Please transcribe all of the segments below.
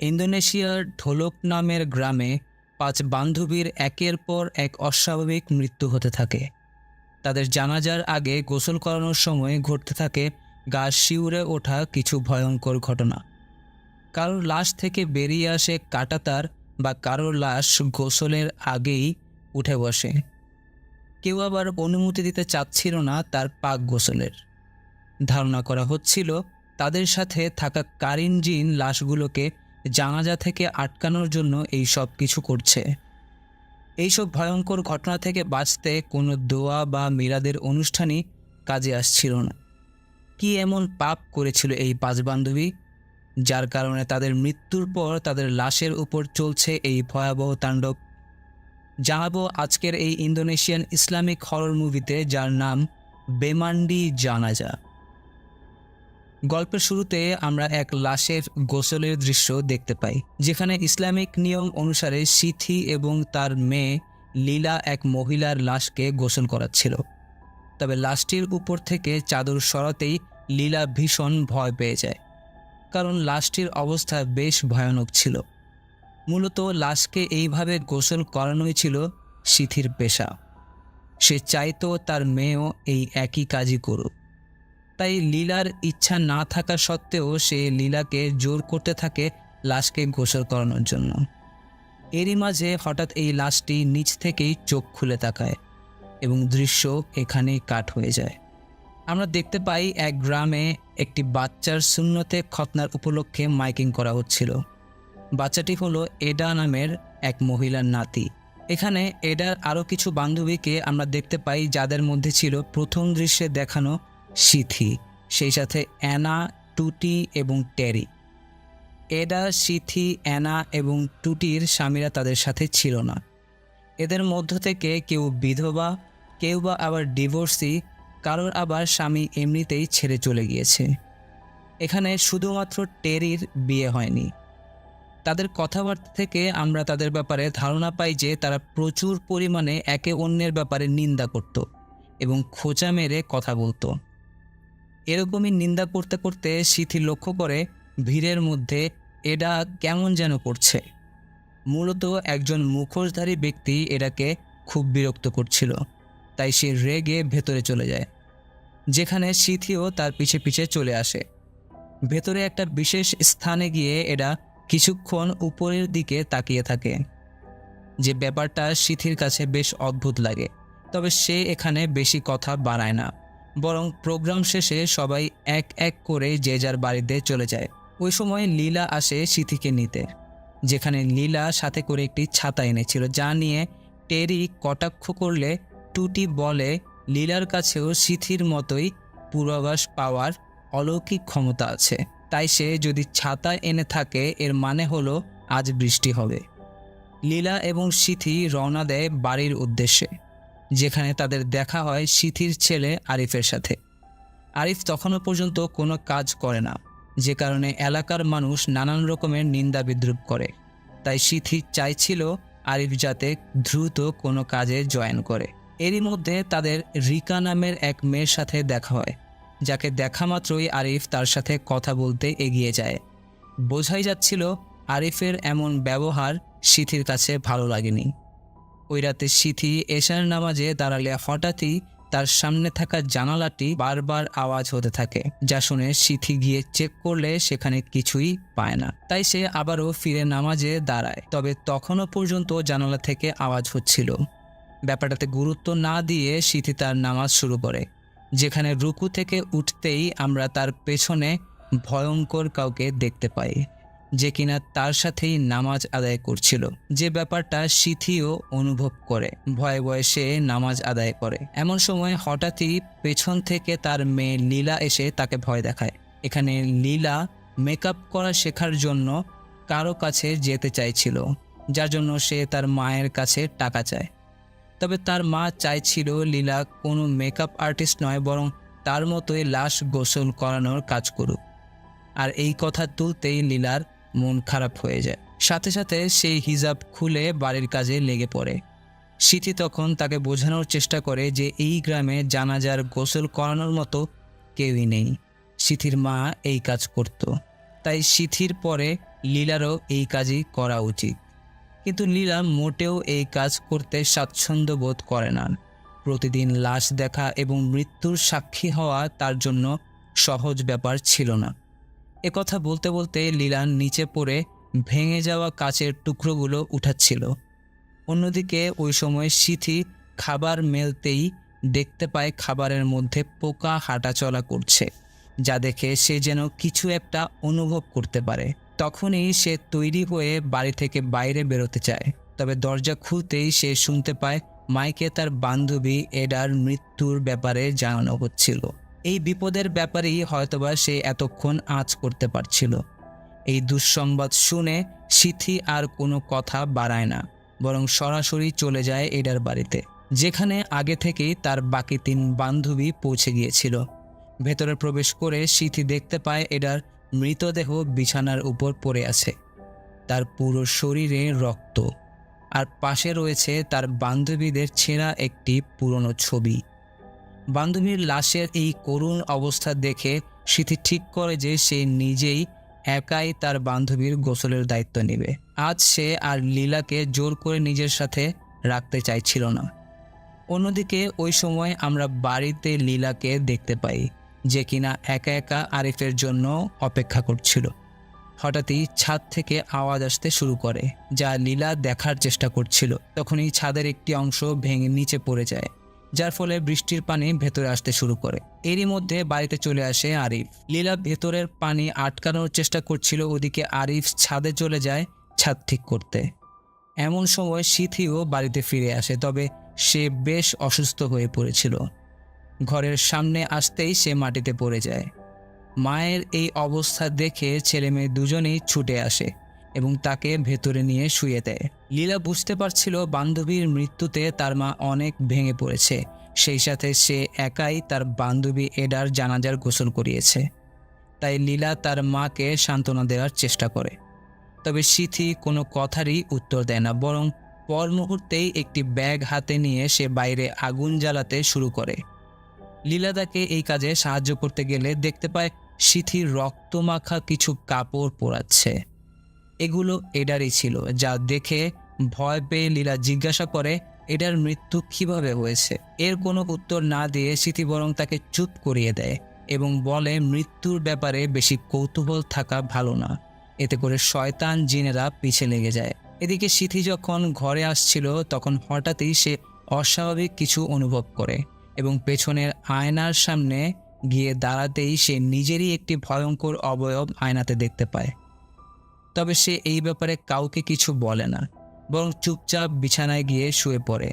ইন্দোনেশিয়ার ঢোলক নামের গ্রামে ৫ বান্ধবীর একের পর এক অস্বাভাবিক মৃত্যু হতে থাকে। তাদের জানাজার আগে গোসল করানোর সময় ঘটতে থাকে গা শিউরে ওঠা কিছু ভয়ঙ্কর ঘটনা। কারোর লাশ থেকে বেরিয়ে আসে কাঁটাতার, বা কারোর লাশ গোসলের আগেই উঠে বসে। কেউ আবার অনুমতি দিতে চাচ্ছিল না তার পাক গোসলের। ধারণা করা হচ্ছিল তাদের সাথে থাকা কারিন জিন লাশগুলোকে জানাজা থেকে আটকানোর জন্য এই সব কিছু করছে। এইসব ভয়ঙ্কর ঘটনা থেকে বাঁচতে কোনো দোয়া বা মিলাদের অনুষ্ঠানই কাজে আসছিল না। কি এমন পাপ করেছিল এই ৫ বান্ধবী, যার কারণে তাদের মৃত্যুর পর তাদের লাশের উপর চলছে এই ভয়াবহ তাণ্ডব? জানাবো আজকের এই ইন্দোনেশিয়ান ইসলামিক হরর মুভিতে, যার নাম বেমান্ডি জানাজা। গল্পের শুরুতে আমরা এক লাশের গোসলের দৃশ্য দেখতে পাই, যেখানে ইসলামিক নিয়ম অনুসারে সিথি এবং তার মেয়ে লীলা এক মহিলার লাশকে গোসল করাচ্ছিল। তবে লাশটির উপর থেকে চাদর সরাতেই লীলা ভীষণ ভয় পেয়ে যায়, কারণ লাশটির অবস্থা বেশ ভয়ানক ছিল। মূলত লাশকে এইভাবে গোসল করানোই ছিল সিথির পেশা। সে চাইতো তার মেয়েও এই একই কাজই করুক। তাই লীলার ইচ্ছা না থাকা সত্ত্বেও সে লীলাকে জোর করতে থাকে লাশকে গোসল করানোর জন্য। এরই মাঝে হঠাৎ এই লাশটি নিচ থেকেই চোখ খুলে তাকায় এবং দৃশ্য এখানেই কাট হয়ে যায়। আমরা দেখতে পাই এক গ্রামে একটি বাচ্চার সুন্নতে খতনার উপলক্ষে মাইকিং করা হচ্ছিল। বাচ্চাটি হলো এডা নামের এক মহিলার নাতি। এখানে এডার আরও কিছু বান্ধবীকে আমরা দেখতে পাই, যাদের মধ্যে ছিল প্রথম দৃশ্যে দেখানো সিথি, সেই সাথে অ্যানা, টুটি এবং টেরি। এডা, সিথি, অ্যানা এবং টুটির স্বামীরা তাদের সাথে ছিল না। এদের মধ্য থেকে কেউ বিধবা, কেউ বা আবার ডিভোর্সি, কারোর আবার স্বামী এমনিতেই ছেড়ে চলে গিয়েছে। এখানে শুধুমাত্র টেরির বিয়ে হয়নি। তাদের কথাবার্তা থেকে আমরা তাদের ব্যাপারে ধারণা পাই যে তারা প্রচুর পরিমাণে একে অন্যের ব্যাপারে নিন্দা করত এবং খোঁচা মেরে কথা বলতো। এরকমই নিন্দা করতে করতে সিথি লক্ষ্য করে ভিড়ের মধ্যে এডা কেমন যেন করছে। মূলত একজন মুখোশধারী ব্যক্তি এডাকে খুব বিরক্ত করছিল, তাই সে রেগে ভেতরে চলে যায়, যেখানে সিথিও তার পিছে পিছে চলে আসে। ভেতরে একটা বিশেষ স্থানে গিয়ে এডা কিছুক্ষণ উপরের দিকে তাকিয়ে থাকে। যে ব্যাপারটা সিথির কাছে বেশ অদ্ভুত লাগে, তবে সে এখানে বেশি কথা বাড়ায় না, বরং প্রোগ্রাম শেষে সবাই এক এক করে যে যার বাড়িতে চলে যায়। ওই সময় লীলা আসে সিথিকে নিতে, যেখানে লীলা সাথে করে একটি ছাতা এনেছিল, যা নিয়ে টেরি কটাক্ষ করলে টুটি বলে লীলার কাছেও সিথির মতোই পূর্বাভাস পাওয়ার অলৌকিক ক্ষমতা আছে, তাই সে যদি ছাতা এনে থাকে এর মানে হলো আজ বৃষ্টি হবে। লীলা এবং সিথি রওনা দেয় বাড়ির উদ্দেশ্যে, যেখানে তাদের দেখা হয় সিথির ছেলে আরিফের সাথে। আরিফ তখনও পর্যন্ত কোনো কাজ করে না, যে কারণে এলাকার মানুষ নানান রকমের নিন্দা বিদ্রূপ করে। তাই সিথি চাইছিল আরিফ যাতে দ্রুত কোনো কাজে জয়েন করে। এরই মধ্যে তাদের রিকা নামের এক মেয়ের সাথে দেখা হয়, যাকে দেখা মাত্রই আরিফ তার সাথে কথা বলতে এগিয়ে যায়। বোঝাই যাচ্ছিল আরিফের এমন ব্যবহার সিথির কাছে ভালো লাগেনি। ওই রাতে সিথি এশার নামাজে দাঁড়ালে হঠাৎই তার সামনে থাকা জানালাটি বারবার আওয়াজ হতে থাকে, যা শুনে সিথি গিয়ে চেক করলে সেখানে কিছুই পায় না। তাই সে আবারও ফিরে নামাজে দাঁড়ায়, তবে তখনও পর্যন্ত জানালা থেকে আওয়াজ হচ্ছিল। ব্যাপারটাতে গুরুত্ব না দিয়ে সিথি তার নামাজ শুরু করে, যেখানে রুকু থেকে উঠতেই আমরা তার পেছনে ভয়ঙ্কর কাউকে দেখতে পাই, যে কিনা তার সাথেই নামাজ আদায় করছিল। যে ব্যাপারটা সিথিও অনুভব করে, ভয়ে ভয়ে সে নামাজ আদায় করে। এমন সময় হঠাৎই পেছন থেকে তার মেয়ে লীলা এসে তাকে ভয় দেখায়। এখানে লীলা মেকআপ করা শেখার জন্য কারো কাছে যেতে চাইছিল, যার জন্য সে তার মায়ের কাছে টাকা চায়। তবে তার মা চাইছিল লীলা কোনো মেকআপ আর্টিস্ট নয়, বরং তার মতোই লাশ গোসল করানোর কাজ করুক। আর এই কথা তুলতেই লীলার মন খারাপ হয়ে যায়। সাথে সাথে সেই হিজাব খুলে বাড়ির কাজে লেগে পড়ে। সিথি তখন তাকে বোঝানোর চেষ্টা করে যে এই গ্রামে জানাজার গোসল করানোর মতো কেউই নেই। সিথির মা এই কাজ করত, তাই সিথির পরে লীলারও এই কাজই করা উচিত। কিন্তু লীলা মোটেও এই কাজ করতে স্বাচ্ছন্দ্য বোধ করে না। প্রতিদিন লাশ দেখা এবং মৃত্যুর সাক্ষী হওয়া তার জন্য সহজ ব্যাপার ছিল না। কথা বলতে বলতে লীলা নিচে পড়ে ভেঙে যাওয়া কাচের টুকরোগুলো উঠাচ্ছিল। অন্যদিকে ওই সময় সিথি খাবার মেলতেই দেখতে পায় খাবারের মধ্যে পোকা হাঁটাচলা করছে, যা দেখে সে যেন কিছু একটা অনুভব করতে পারে। তখনই সে তৈরি হয়ে বাড়ি থেকে বাইরে বেরোতে চায়, তবে দরজা খুলতেই সে শুনতে পায় মাইকে তার বান্ধবী এডার মৃত্যুর ব্যাপারে জানানো হচ্ছিল। এই বিপদের ব্যাপারেই হয়তোবা সে এতক্ষণ আঁচ করতে পারছিল। এই দুঃসংবাদ শুনে সিথি আর কোনো কথা বাড়ায় না, বরং সরাসরি চলে যায় এডার বাড়িতে, যেখানে আগে থেকেই তার বাকি 3 বান্ধবী পৌঁছে গিয়েছিল। ভেতরে প্রবেশ করে সিথি দেখতে পায় এডার মৃতদেহ বিছানার উপর পড়ে আছে, তার পুরো শরীরে রক্ত, আর পাশে রয়েছে তার বান্ধবীদের ছেঁড়া একটি পুরনো ছবি। বান্ধবীর লাশের এই করুণ অবস্থা দেখে সিথি ঠিক করে যে সে নিজেই একাই তার বান্ধবীর গোসলের দায়িত্ব নেবে। আজ সে আর লীলাকে জোর করে নিজের সাথে রাখতে চাইছিল না। অন্যদিকে ওই সময় আমরা বাড়িতে লীলাকে দেখতে পাই, যে কিনা একা একা আরিফের জন্য অপেক্ষা করছিল। হঠাৎই ছাদ থেকে আওয়াজ আসতে শুরু করে, যা লীলা দেখার চেষ্টা করছিল। তখনই ছাদের একটি অংশ ভেঙে নিচে পড়ে যায়, যার ফলে বৃষ্টির পানি ভেতরে আসতে শুরু করে। এরই মধ্যে বাড়িতে চলে আসে আরিফ। লীলা ভেতরের পানি আটকানোর চেষ্টা করছিল, ওদিকে আরিফ ছাদে চলে যায় ছাদ ঠিক করতে। এমন সময় সিথিও বাড়িতে ফিরে আসে, তবে সে বেশ অসুস্থ হয়ে পড়েছিল। ঘরের সামনে আসতেই সে মাটিতে পড়ে যায়। মায়ের এই অবস্থা দেখে ছেলেমেয়ে দুজনেই ছুটে আসে এবং তাকে ভেতরে নিয়ে শুয়ে দেয়। লীলা বুঝতে পারছিল বান্ধবীর মৃত্যুতে তার মা অনেক ভেঙে পড়েছে, সেই সাথে সে একাই তার বান্ধবী এডার জানাজার গোসল করিয়েছে। তাই লীলা তার মাকে সান্ত্বনা দেওয়ার চেষ্টা করে, তবে সিথি কোনো কথারই উত্তর দেয় না, বরং পর মুহূর্তেই একটি ব্যাগ হাতে নিয়ে সে বাইরে আগুন জ্বালাতে শুরু করে। লীলা তাকে এই কাজে সাহায্য করতে গেলে দেখতে পায় সিথি রক্তমাখা কিছু কাপড় পোড়াচ্ছে। এগুলো এডারই ছিল, যা দেখে ভয় পেয়ে লীলা জিজ্ঞাসা করে এডার মৃত্যু কিভাবে হয়েছে। এর কোনো উত্তর না দিয়ে সিথি বরং তাকে চুপ করিয়ে দেয় এবং বলে মৃত্যুর ব্যাপারে বেশি কৌতূহল থাকা ভালো না, এতে করে শয়তান জিনেরা পিছে লেগে যায়। এদিকে সিথি যখন ঘরে আসছিল তখন হঠাৎই সে অস্বাভাবিক কিছু অনুভব করে এবং পেছনের আয়নার সামনে গিয়ে দাঁড়াতেই সে নিজেরই একটি ভয়ঙ্কর অবয়ব আয়নাতে দেখতে পায়। তবে সে এই ব্যাপারে কাউকে কিছু বলে না, বরং চুপচাপ বিছানায় গিয়ে শুয়ে পড়ে,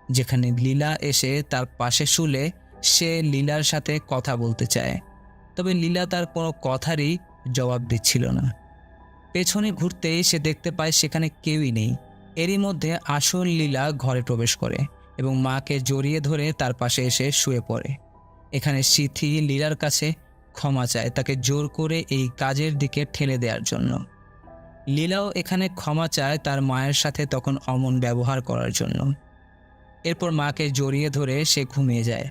যেখানে লীলা এসে তার পাশে শুলে সে লীলার সাথে কথা বলতে চায়, তবে লীলা তার কোনো কথারই জবাব দিচ্ছিল না। পেছনে ঘুরতেই সে দেখতে পায় সেখানে কেউই নেই। এরই মধ্যে আসল লীলা ঘরে প্রবেশ করে এবং মাকে জড়িয়ে ধরে তার পাশে এসে শুয়ে পড়ে। এখানে সিথি লীলার কাছে ক্ষমা চায়, তাকে জোর করে এই কাজের দিকে ঠেলে দেওয়ার জন্য। লীলাও এখানে ক্ষমা চায় তার মায়ের সাথে তখন অমন ব্যবহার করার জন্য। এরপর মাকে জড়িয়ে ধরে সে ঘুমিয়ে যায়।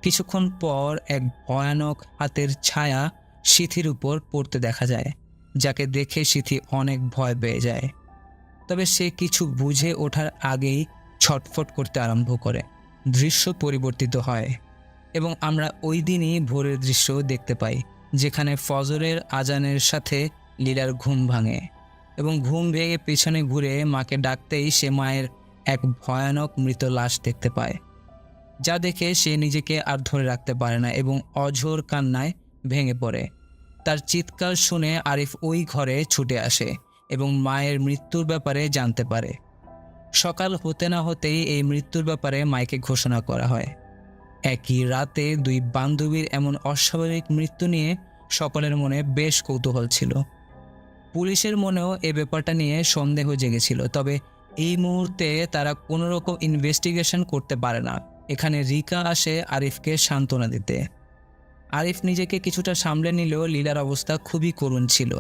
কিছুক্ষণ পর এক ভয়ানক হাতের ছায়া সিথির উপর পড়তে দেখা যায়, যাকে দেখে সিথি অনেক ভয় পেয়ে যায়। তবে সে কিছু বুঝে ওঠার আগেই ছটফট করতে আরম্ভ করে। দৃশ্য পরিবর্তিত হয় এবং আমরা ওই দিনই ভোরের দৃশ্য দেখতে পাই, যেখানে ফজরের আজানের সাথে লীলার ঘুম ভাঙে এবং ঘুম ভেঙে পেছনে ঘুরে মাকে ডাকতেই সে মায়ের এক ভয়ানক মৃত লাশ দেখতে পায়, যা দেখে সে নিজেকে আর ধরে রাখতে পারে না এবং অঝোর কান্নায় ভেঙে পড়ে। তার চিৎকার শুনে আরিফ ওই ঘরে ছুটে আসে এবং মায়ের মৃত্যুর ব্যাপারে জানতে পারে। সকাল হতে না হতেই এই মৃত্যুর ব্যাপারে মাইকে ঘোষণা করা হয়। একই রাতে 2 বান্ধবীর এমন অস্বাভাবিক মৃত্যু নিয়ে সকলের মনে বেশ কৌতূহল ছিল। পুলিশের মনেও এ ব্যাপারটা নিয়ে সন্দেহ জেগেছিল, তবে এই মুহূর্তে তারা কোনো রকম ইনভেস্টিগেশন করতে পারে না। এখানে রিকা আসে আরিফকে সান্ত্বনা দিতে। আরিফ নিজেকে কিছুটা সামলে নিলেও লীলার অবস্থা খুবই করুণ ছিল।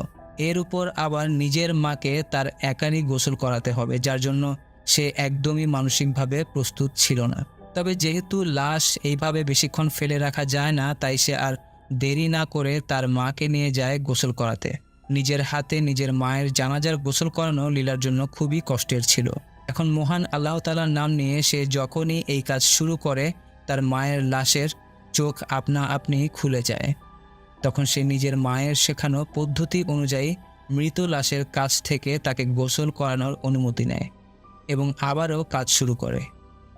এর উপর আবার নিজের মাকে তার একারই গোসল করাতে হবে, যার জন্য সে একদমই মানসিকভাবে প্রস্তুত ছিল না। তবে যেহেতু লাশ এইভাবে বেশিক্ষণ ফেলে রাখা যায় না, তাই সে আর দেরি না করে তার মাকে নিয়ে যায় গোসল করাতে। নিজের হাতে নিজের মায়ের জানাজার গোসল করানো লীলার জন্য খুবই কষ্টের ছিল। এখন মহান আল্লাহ তাআলার নাম নিয়ে সে যখনই এই কাজ শুরু করে, তার মায়ের লাশের চোখ আপনা আপনি খুলে যায়। তখন সে নিজের মায়ের শেখানো পদ্ধতি অনুযায়ী মৃত লাশের কাছ থেকে তাকে গোসল করানোর অনুমতি নেয় এবং আবারও কাজ শুরু করে।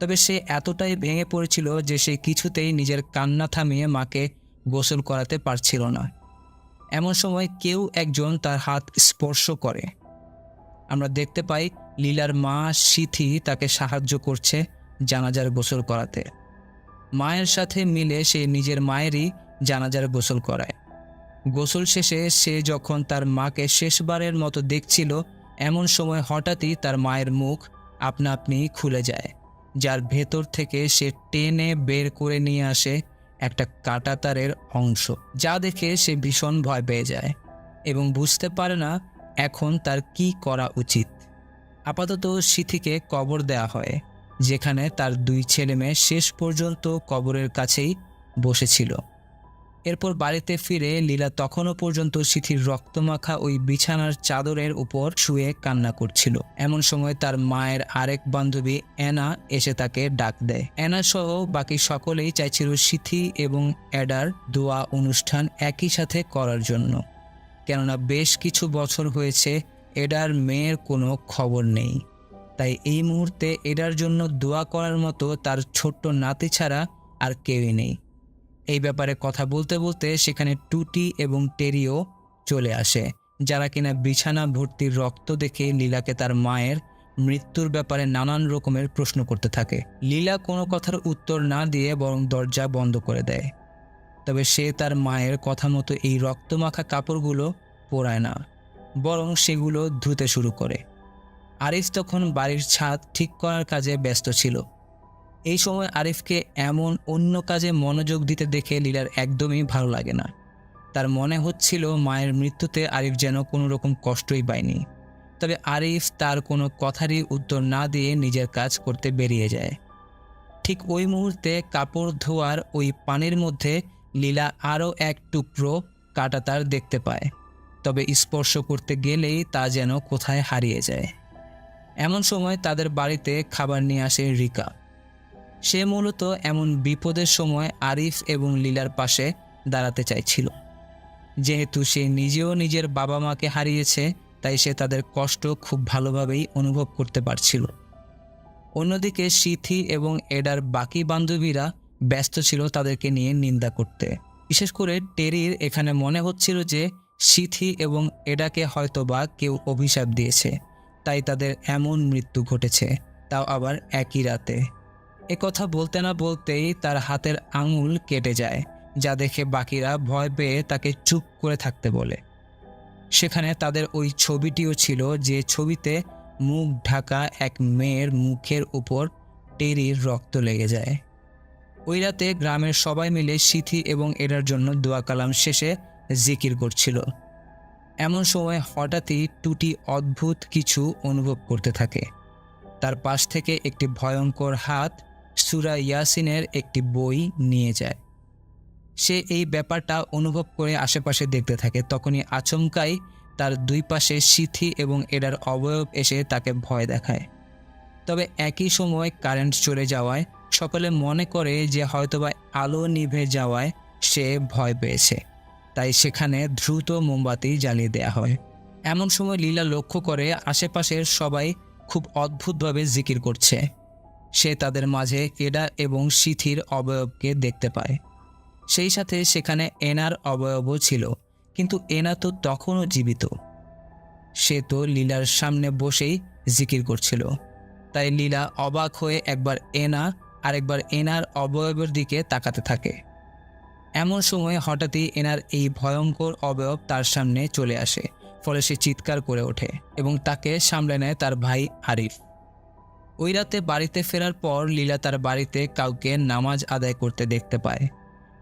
তবে সে এতটাই ভেঙে পড়েছিল যে সে কিছুতেই নিজের কান্না থামিয়ে মাকে গোসল করাতে পারছিল না। এমন সময় কেউ একজন তার হাত স্পর্শ করে। আমরা দেখতে পাই লীলার মা সিথি তাকে সাহায্য করছে জানাজার গোসল করাতে। মায়ের সাথে মিলে সে নিজের মায়েরই জানাজার গোসল করায়। গোসল শেষে সে যখন তার মাকে শেষবারের মতো দেখছিল, এমন সময় হঠাৎই তার মায়ের মুখ আপনা আপনি খুলে যায়, যার ভেতর থেকে সে টেনে বের করে নিয়ে আসে একটা কাঁটাতারের অংশ, যা দেখে সে ভীষণ ভয় পেয়ে যায় এবং বুঝতে পারে না এখন তার কি করা উচিত। আপাতত সিথিকে কবর দেয়া হয়, যেখানে তার 2 ছেলে মেয়ে শেষ পর্যন্ত কবরের কাছেই বসেছিল। এরপর বাড়িতে ফিরে লীলা তখনও পর্যন্ত সিথির রক্তমাখা ওই বিছানার চাদরের উপর শুয়ে কান্না করছিল। এমন সময় তার মায়ের আরেক বান্ধবী অ্যানা এসে তাকে ডাক দেয়। অ্যানা সহ বাকি সকলেই চাইছিল সিথি এবং এডার দোয়া অনুষ্ঠান একই সাথে করার জন্য, কেননা বেশ কিছু বছর হয়েছে এডার মেয়ের কোনো খবর নেই। তাই এই মুহূর্তে এডার জন্য দোয়া করার মতো তার ছোট্ট নাতি ছাড়া আর কেউই নেই। এই ব্যাপারে কথা বলতে বলতে সেখানে টুটি এবং টেরিও চলে আসে, যারা কিনা বিছানা ভর্তি রক্ত দেখে লীলাকে তার মায়ের মৃত্যুর ব্যাপারে নানান রকমের প্রশ্ন করতে থাকে। লীলা কোনো কথার উত্তর না দিয়ে বরং দরজা বন্ধ করে দেয়। তবে সে তার মায়ের কথা মতো এই রক্তমাখা কাপড়গুলো পরায় না, বরং সেগুলো ধুতে শুরু করে। আরিফ তখন বাড়ির ছাদ ঠিক করার কাজে ব্যস্ত ছিল। এই সময় আরিফকে এমন অন্য কাজে মনোযোগ দিতে দেখে লীলার একদমই ভালো লাগে না। তার মনে হচ্ছিল মায়ের মৃত্যুতে আরিফ যেন কোনো রকম কষ্টই পায়নি। তবে আরিফ তার কোনো কথারই উত্তর না দিয়ে নিজের কাজ করতে বেরিয়ে যায়। ঠিক ওই মুহূর্তে কাপড় ধোয়ার ওই পানির মধ্যে লীলা আরও এক টুকরো কাঁটাতার দেখতে পায়, তবে স্পর্শ করতে গেলেই তা যেন কোথায় হারিয়ে যায়। এমন সময় তাদের বাড়িতে খাবার নিয়ে আসে রিকা। সে মূলত এমন বিপদের সময় আরিফ এবং লীলার পাশে দাঁড়াতে চাইছিল। যেহেতু সে নিজেও নিজের বাবা মাকে হারিয়েছে, তাই সে তাদের কষ্ট খুব ভালোভাবেই অনুভব করতে পারছিল। অন্যদিকে সিথি এবং এডার বাকি বান্ধবীরা ব্যস্ত ছিল তাদেরকে নিয়ে নিন্দা করতে। বিশেষ করে টেরির এখানে মনে হচ্ছিল যে সিথি এবং এডাকে হয়তোবা কেউ অভিশাপ দিয়েছে, তাই তাদের এমন মৃত্যু ঘটেছে, তাও আবার একই রাতে। কথা বলতে না বলতেই তার হাতের আঙুল কেটে যায়, যা দেখে বাকিরা ভয় পেয়ে তাকে চুপ করে থাকতে বলে। সেখানে তাদের ওই ছবিটিও ছিল, যে ছবিতে মুখ ঢাকা এক মেয়ের মুখের উপর টেরির রক্ত লেগে যায়। ওই রাতে গ্রামের সবাই মিলে সিথি এবং এডার জন্য দোয়া কালাম শেষে জিকির করছিল। এমন সময় হঠাৎই টুটি অদ্ভুত কিছু অনুভব করতে থাকে। তার পাশ থেকে একটি ভয়ঙ্কর হাত সূরা ইয়াসিনের একটি বই নিয়ে যায়। সে এই ব্যাপারটা অনুভব করে আশেপাশে দেখতে থাকে। তখনই আচমকাই তার 2 পাশে সিথি এবং এডার অবয়ব এসে তাকে ভয় দেখায়। তবে একই সময় কারেন্ট চলে যাওয়ায় সকলে মনে করে যে হয়তোবা আলো নিভে যাওয়ায় সে ভয় পেয়েছে, তাই সেখানে দ্রুত মোমবাতি জ্বালিয়ে দেওয়া হয়। এমন সময় লীলা লক্ষ্য করে আশেপাশের সবাই খুব অদ্ভুতভাবে জিকির করছে। সে তাদের মাঝে এডা এবং সিথির অবয়বকে দেখতে পায়। সেই সাথে সেখানে এনার অবয়বও ছিল, কিন্তু এনা তো তখনও জীবিত। সে তো লীলার সামনে বসেই জিকির করছিল। তাই লীলা অবাক হয়ে একবার এনা আর একবার এনার অবয়বের দিকে তাকাতে থাকে। এমন সময় হঠাৎই এনার এই ভয়ঙ্কর অবয়ব তার সামনে চলে আসে, ফলে সে চিৎকার করে ওঠে এবং তাকে সামলে নেয় তার ভাই আরিফ। ওই রাতে বাড়িতে ফেরার পর লীলা তার বাড়িতে কাউকে নামাজ আদায় করতে দেখতে পায়,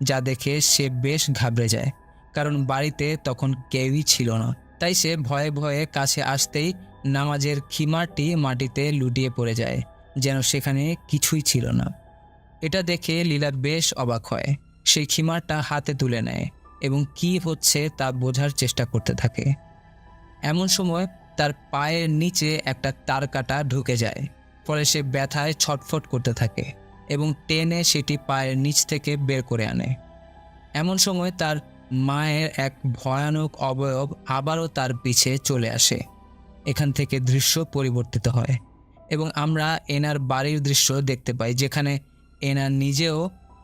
যা দেখে সে বেশ ঘাবড়ে যায়, কারণ বাড়িতে তখন কেউই ছিল না। তাই সে ভয়ে ভয়ে কাছে আসতেই নামাজের খিমারটি মাটিতে লুটিয়ে পড়ে যায়, যেন সেখানে কিছুই ছিল না। এটা দেখে লীলা বেশ অবাক হয়। সেই খিমারটা হাতে তুলে নেয় এবং কি হচ্ছে তা বোঝার চেষ্টা করতে থাকে। এমন সময় তার পায়ের নিচে একটা তার কাটা ঢুকে যায়। ফলে সে ব্যথায় ছটফট করতে থাকে এবং টেনে সেটি পায়ের নিচ থেকে বের করে আনে। এমন সময় তার মায়ের এক ভয়ানক অবয়ব আবারও তার পিছে চলে আসে। এখান থেকে দৃশ্য পরিবর্তিত হয় এবং আমরা এনার বাড়ির দৃশ্য দেখতে পাই, যেখানে এনা নিজেও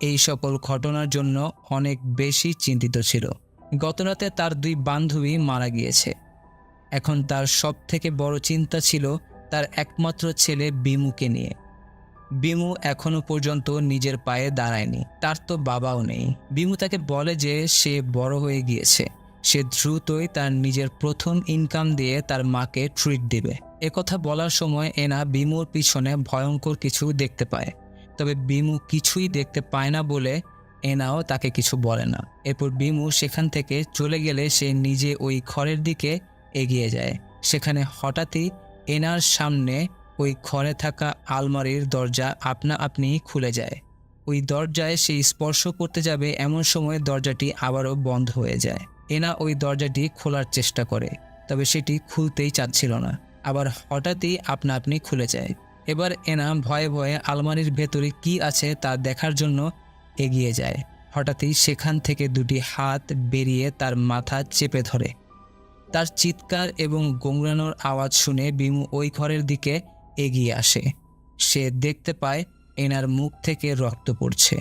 এই সকল ঘটনার জন্য অনেক বেশি চিন্তিত ছিল। গতরাতে তার 2 বান্ধবী মারা গিয়েছে। এখন তার সবথেকে বড় চিন্তা ছিল তার একমাত্র ছেলে বিমুকে নিয়ে। বিমু এখনো পর্যন্ত নিজের পায়ে দাঁড়ায়নি, তার তো বাবাও নেই। বিমু তাকে বলে যে সে বড় হয়ে গিয়েছে, সে দ্রুতই তার নিজের প্রথম ইনকাম দিয়ে তার মাকে ট্রিট দিবে। একথা বলার সময় এনা বিমুর পিছনে ভয়ঙ্কর কিছু দেখতে পায়, তবে বিমু কিছুই দেখতে পায় না বলে এনাও তাকে কিছু বলে না। এরপর বিমু সেখান থেকে চলে গেলে সে নিজে ওই ঘরের দিকে এগিয়ে যায়। সেখানে হঠাৎই এনার সামনে ওই ঘরে থাকা আলমারির দরজা আপনা আপনি খুলে যায়। ওই দরজায় সে স্পর্শ করতে যাবে, এমন সময় দরজাটি আবারও বন্ধ হয়ে যায়। এনা ওই দরজাটি খোলার চেষ্টা করে, তবে সেটি খুলতেই চাচ্ছিল না। আবার হঠাৎই আপনা আপনি খুলে যায়। এবার এনা ভয়ে ভয়ে আলমারির ভেতরে কি আছে তা দেখার জন্য এগিয়ে যায়। হঠাৎই সেখান থেকে 2টি হাত বেরিয়ে তার মাথা চেপে ধরে। তার চিৎকার এবং গোংরানোর আওয়াজ শুনে বিমু ওই ঘরের দিকে এগিয়ে আসে। সে দেখতে পায় এনার মুখ থেকে রক্ত পড়ছে,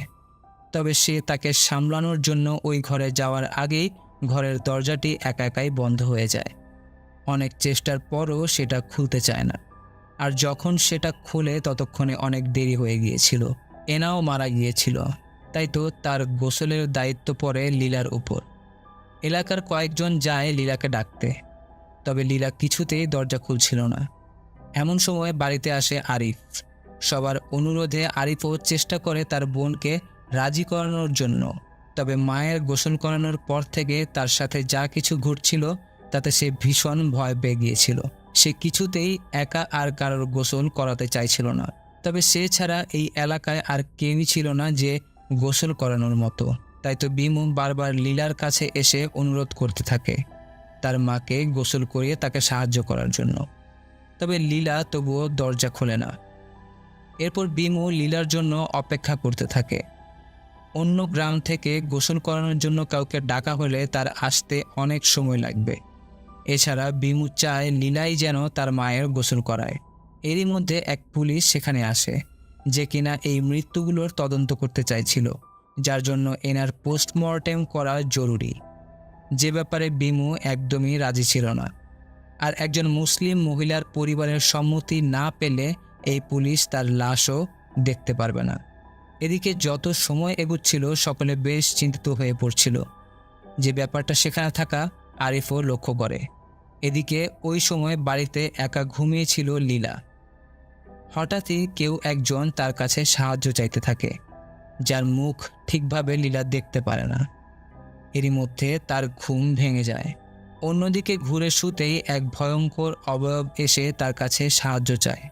তবে সে তাকে সামলানোর জন্য ওই ঘরে যাওয়ার আগেই ঘরের দরজাটি একা একাই বন্ধ হয়ে যায়। অনেক চেষ্টার পরও সেটা খুলতে চায় না, আর যখন সেটা খুলে ততক্ষণে অনেক দেরি হয়ে গিয়েছিল। এনাও মারা গিয়েছিল, তাই তো তার গোসলের দায়িত্ব পড়ে লীলার উপর। এলাকার কয়েকজন যায় লীলাকে ডাকতে, তবে লীলা কিছুতেই দরজা খুলছিল না। এমন সময় বাড়িতে আসে আরিফ। সবার অনুরোধে আরিফও চেষ্টা করে তার বোনকে রাজি করানোর জন্য, তবে মায়ের গোসল করানোর পর থেকে তার সাথে যা কিছু ঘটছিল তাতে সে ভীষণ ভয় পেয়ে গিয়েছিল। সে কিছুতেই একা আর কারোর গোসল করাতে চাইছিল না, তবে সে ছাড়া এই এলাকায় আর কেউই ছিল না যে গোসল করানোর মতো। তাই তো বিমু বারবার লীলার কাছে এসে অনুরোধ করতে থাকে তার মাকে গোসল করিয়ে তাকে সাহায্য করার জন্য, তবে লীলা তবুও দরজা খোলে না। এরপর বিমু লীলার জন্য অপেক্ষা করতে থাকে। অন্য গ্রাম থেকে গোসল করানোর জন্য কাউকে ডাকা হলে তার আসতে অনেক সময় লাগবে। এছাড়া বিমু চায় লীলাই যেন তার মায়ের গোসল করায়। এরই মধ্যে এক পুলিশ সেখানে আসে, যে কিনা এই মৃত্যুগুলোর তদন্ত করতে চাইছিল, যার জন্য এনার পোস্টমর্টেম করা জরুরি, যে ব্যাপারে বিমু একদমই রাজি ছিল না। আর একজন মুসলিম মহিলার পরিবারের সম্মতি না পেলে এই পুলিশ তার লাশও দেখতে পারবে না। এদিকে যত সময় এগুচ্ছিল সকলে বেশ চিন্তিত হয়ে পড়ছিল, যে ব্যাপারটা সেখানে থাকা আরিফও লক্ষ্য করে। এদিকে ওই সময় বাড়িতে একা ঘুমিয়েছিল লীলা। হঠাৎই কেউ একজন তার কাছে সাহায্য চাইতে থাকে, যার মুখ ঠিকভাবে লীলা দেখতে পারে না। এরই মধ্যে তার ঘুম ভেঙে যায়। অন্যদিকে ঘুরে শুতেই এক ভয়ঙ্কর অবয়ব এসে তার কাছে সাহায্য চায়।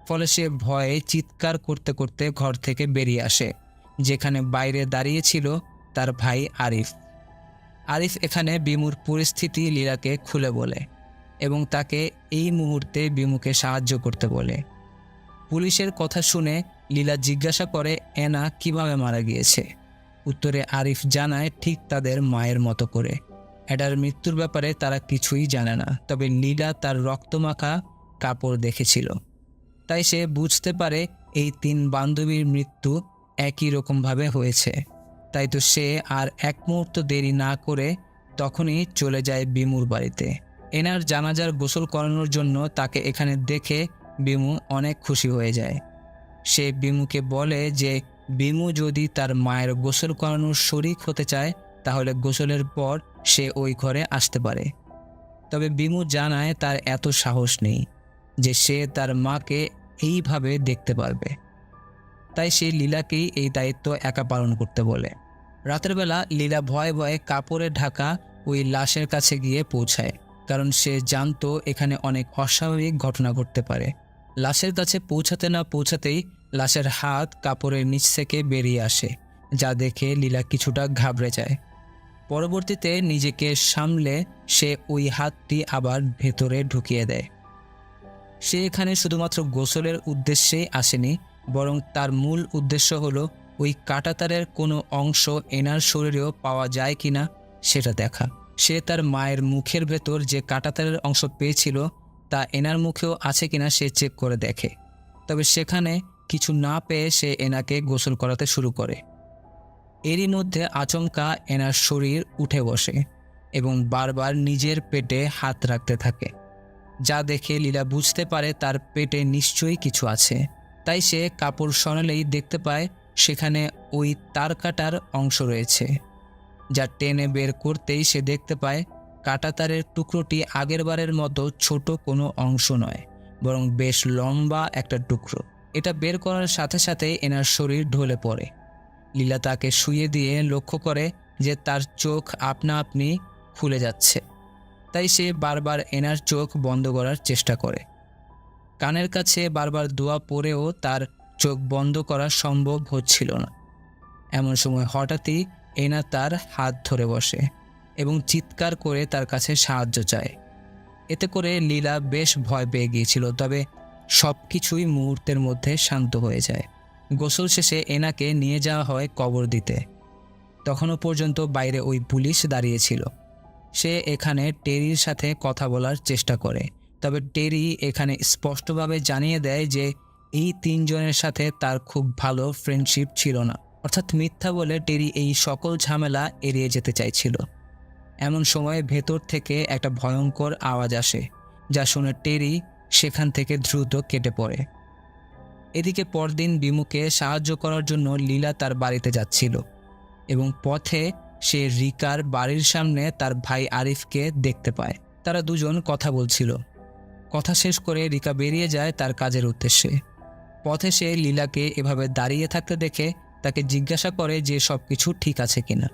ফলে সে ভয়ে চিৎকার করতে করতে ঘর থেকে বেরিয়ে আসে, যেখানে বাইরে দাঁড়িয়ে ছিল তার ভাই আরিফ। আরিফ এখানে বিমুর পরিস্থিতি লীলাকে খুলে বলে এবং তাকে এই মুহূর্তে বিমুকে সাহায্য করতে বলে। পুলিশের কথা শুনে লীলা জিজ্ঞাসা করে এনা কিভাবে মারা গিয়েছে। উত্তরে আরিফ জানায় ঠিক তাদের মায়ের মতো করে। এটার মৃত্যুর ব্যাপারে তারা কিছুই জানে না, তবে লীলা তার রক্তমাখা কাপড় দেখেছিল, তাই সে বুঝতে পারে এই 3 বান্ধবীর মৃত্যু একই রকমভাবে হয়েছে। তাই তো সে আর এক মুহূর্ত দেরি না করে তখনই চলে যায় বিমুর বাড়িতে। এনার জানাজার গোসল করানোর জন্য তাকে এখানে দেখে বিমু অনেক খুশি হয়ে যায়। সে বিমুকে বলে যে বিমু যদি তার মায়ের গোসল করানোর শরিক হতে চায় তাহলে গোসলের পর সে ওই ঘরে আসতে পারে। তবে বিমু জানায় তার এত সাহস নেই যে সে তার মাকে এইভাবে দেখতে পারবে, তাই সে লীলাকেই এই দায়িত্ব একা পালন করতে বলে। রাতের বেলা লীলা ভয়ে ভয়ে কাপড়ে ঢাকা ওই লাশের কাছে গিয়ে পৌঁছায়, কারণ সে জানতো এখানে অনেক অস্বাভাবিক ঘটনা ঘটতে পারে। লাশের কাছে পৌঁছাতে না পৌঁছাতেই লাশের হাত কাপড়ের নিচ থেকে বেরিয়ে আসে, যা দেখে লীলা কিছুটা ঘাবড়ে যায়। পরবর্তীতে নিজেকে সামলে সে ওই হাতটি আবার ভেতরে ঢুকিয়ে দেয়। সে এখানে শুধুমাত্র গোসলের উদ্দেশ্যেই আসেনি, বরং তার মূল উদ্দেশ্য হলো ওই কাঁটাতারের কোনো অংশ এনার শরীরেও পাওয়া যায় কিনা সেটা দেখা। সে তার মায়ের মুখের ভেতর যে কাঁটাতারের অংশ পেয়েছিল তা এনার মুখেও আছে কিনা সে চেক করে দেখে। তবে সেখানে কিছু না পেয়ে সে এনাকে গোসল করাতে শুরু করে। এরই মধ্যে আচমকা এনার শরীর উঠে বসে এবং বারবার নিজের পেটে হাত রাখতে থাকে, যা দেখে লীলা বুঝতে পারে তার পেটে নিশ্চয়ই কিছু আছে। তাই সে কাপড় সরালেই দেখতে পায় সেখানে ওই তার কাটার অংশ রয়েছে, যা টেনে বের করতেই সে দেখতে পায় কাঁটাতারের টুকরোটি আগেরবারের মতো ছোট কোনো অংশ নয়, বরং বেশ লম্বা একটা টুকরো। এটা বের করার সাথে সাথে এনার শরীর ঢলে পড়ে। লীলা তাকে শুইয়ে দিয়ে লক্ষ্য করে যে তার চোখ আপনা আপনি খুলে যাচ্ছে। তাই সে বারবার এনার চোখ বন্ধ করার চেষ্টা করে। কানের কাছে বারবার দোয়া পড়েও তার চোখ বন্ধ করা সম্ভব হচ্ছিল না। এমন সময় হঠাৎই এনা তার হাত ধরে বসে এবং চিৎকার করে তার কাছে সাহায্য চায়। এতে করে লীলা বেশ ভয় পেয়ে গিয়েছিল, তবে সব কিছুই মুহূর্তের মধ্যে শান্ত হয়ে যায়। গোসল শেষে এনাকে নিয়ে যাওয়া হয় কবর দিতে। তখনও পর্যন্ত বাইরে ওই পুলিশ দাঁড়িয়েছিল। সে এখানে টেরির সাথে কথা বলার চেষ্টা করে, তবে টেরি এখানে স্পষ্টভাবে জানিয়ে দেয় যে এই তিনজনের সাথে তার খুব ভালো ফ্রেন্ডশিপ ছিল না। অর্থাৎ মিথ্যা বলে টেরি এই সকল ঝামেলা এড়িয়ে যেতে চাইছিল। এমন সময় ভেতর থেকে একটা ভয়ঙ্কর আওয়াজ আসে, যা শুনে টেরি সেখান থেকে দ্রুত কেটে পড়ে। এদিকে পরদিন বিমুকে সাহায্য করার জন্য লীলা তার বাড়িতে যাচ্ছিল এবং পথে সে রিকার বাড়ির সামনে তার ভাই আরিফকে দেখতে পায়। তারা দুজন কথা বলছিল। কথা শেষ করে রিকা বেরিয়ে যায় তার কাজের উদ্দেশ্যে। পথে সে লীলাকে এভাবে দাঁড়িয়ে থাকতে দেখে তাকে জিজ্ঞাসা করে যে সব কিছু ঠিক আছে কিনা।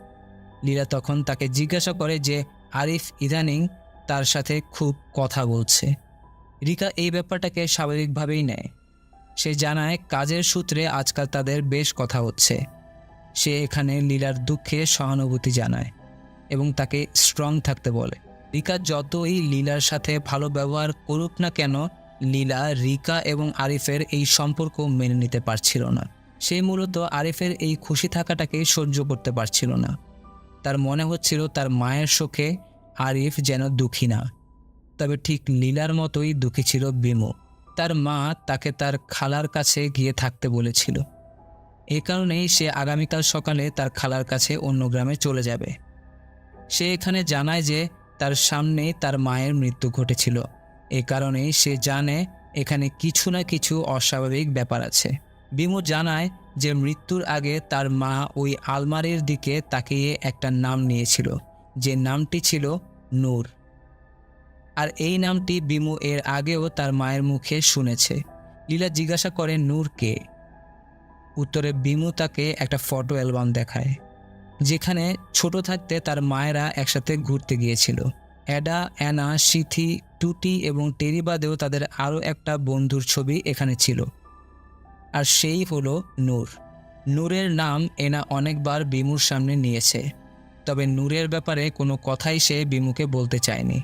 লীলা তখন তাকে জিজ্ঞাসা করে যে আরিফ ইদানিং তার সাথে খুব কথা বলছে। রিকা এই ব্যাপারটাকে স্বাভাবিকভাবেই নেয়। সে জানায় কাজের সূত্রে আজকাল তাদের বেশ কথা হচ্ছে। সে এখানে লীলার দুঃখে সহানুভূতি জানায় এবং তাকে স্ট্রং থাকতে বলে। রিকা যতই লীলার সাথে ভালো ব্যবহার করুক না কেন, লীলা রিকা এবং আরিফের এই সম্পর্ক মেনে নিতে পারছিল না। সে মূলত আরিফের এই খুশি থাকাটাকে সহ্য করতে পারছিল না। তার মনে হচ্ছিল তার মায়ের শোকে আরিফ যেন দুঃখী না, তবে ঠিক লীলার মতোই দুঃখী ছিল বিমু। তার মা তাকে তার খালার কাছে গিয়ে থাকতে বলেছিল। এই কারণেই সে আগামীকাল সকালে তার খালার কাছে অন্য গ্রামে চলে যাবে। সে এখানে জানায় যে তার সামনেই তার মায়ের মৃত্যু ঘটেছিল। এই কারণেই সে জানে এখানে কিছু না কিছু অস্বাভাবিক ব্যাপার আছে। বিমু জানায় যে মৃত্যুর আগে তার মা ওই আলমারির দিকে তাকিয়ে একটা নাম নিয়েছিল, যে নামটি ছিল নূর। আর এই নামটি বিমু এর আগেও তার মায়ের মুখে শুনেছে। লীলা জিজ্ঞাসা করে নূর কে। উত্তরে বিমু তাকে একটা ফটো অ্যালবাম দেখায়, যেখানে ছোট থাকতে তার মায়েরা একসাথে ঘুরতে গিয়েছিল। অ্যাডা, অ্যানা, সিথি, টুটি এবং টেরি বাদেও তাদের আরও একটা বন্ধুর ছবি এখানে ছিল, আর সেই হলো নূর। নূরের নাম এনা অনেকবার বিমুর সামনে নিয়েছে, তবে নূরের ব্যাপারে কোনো কথাই সে বিমুকে বলতে চায়নি।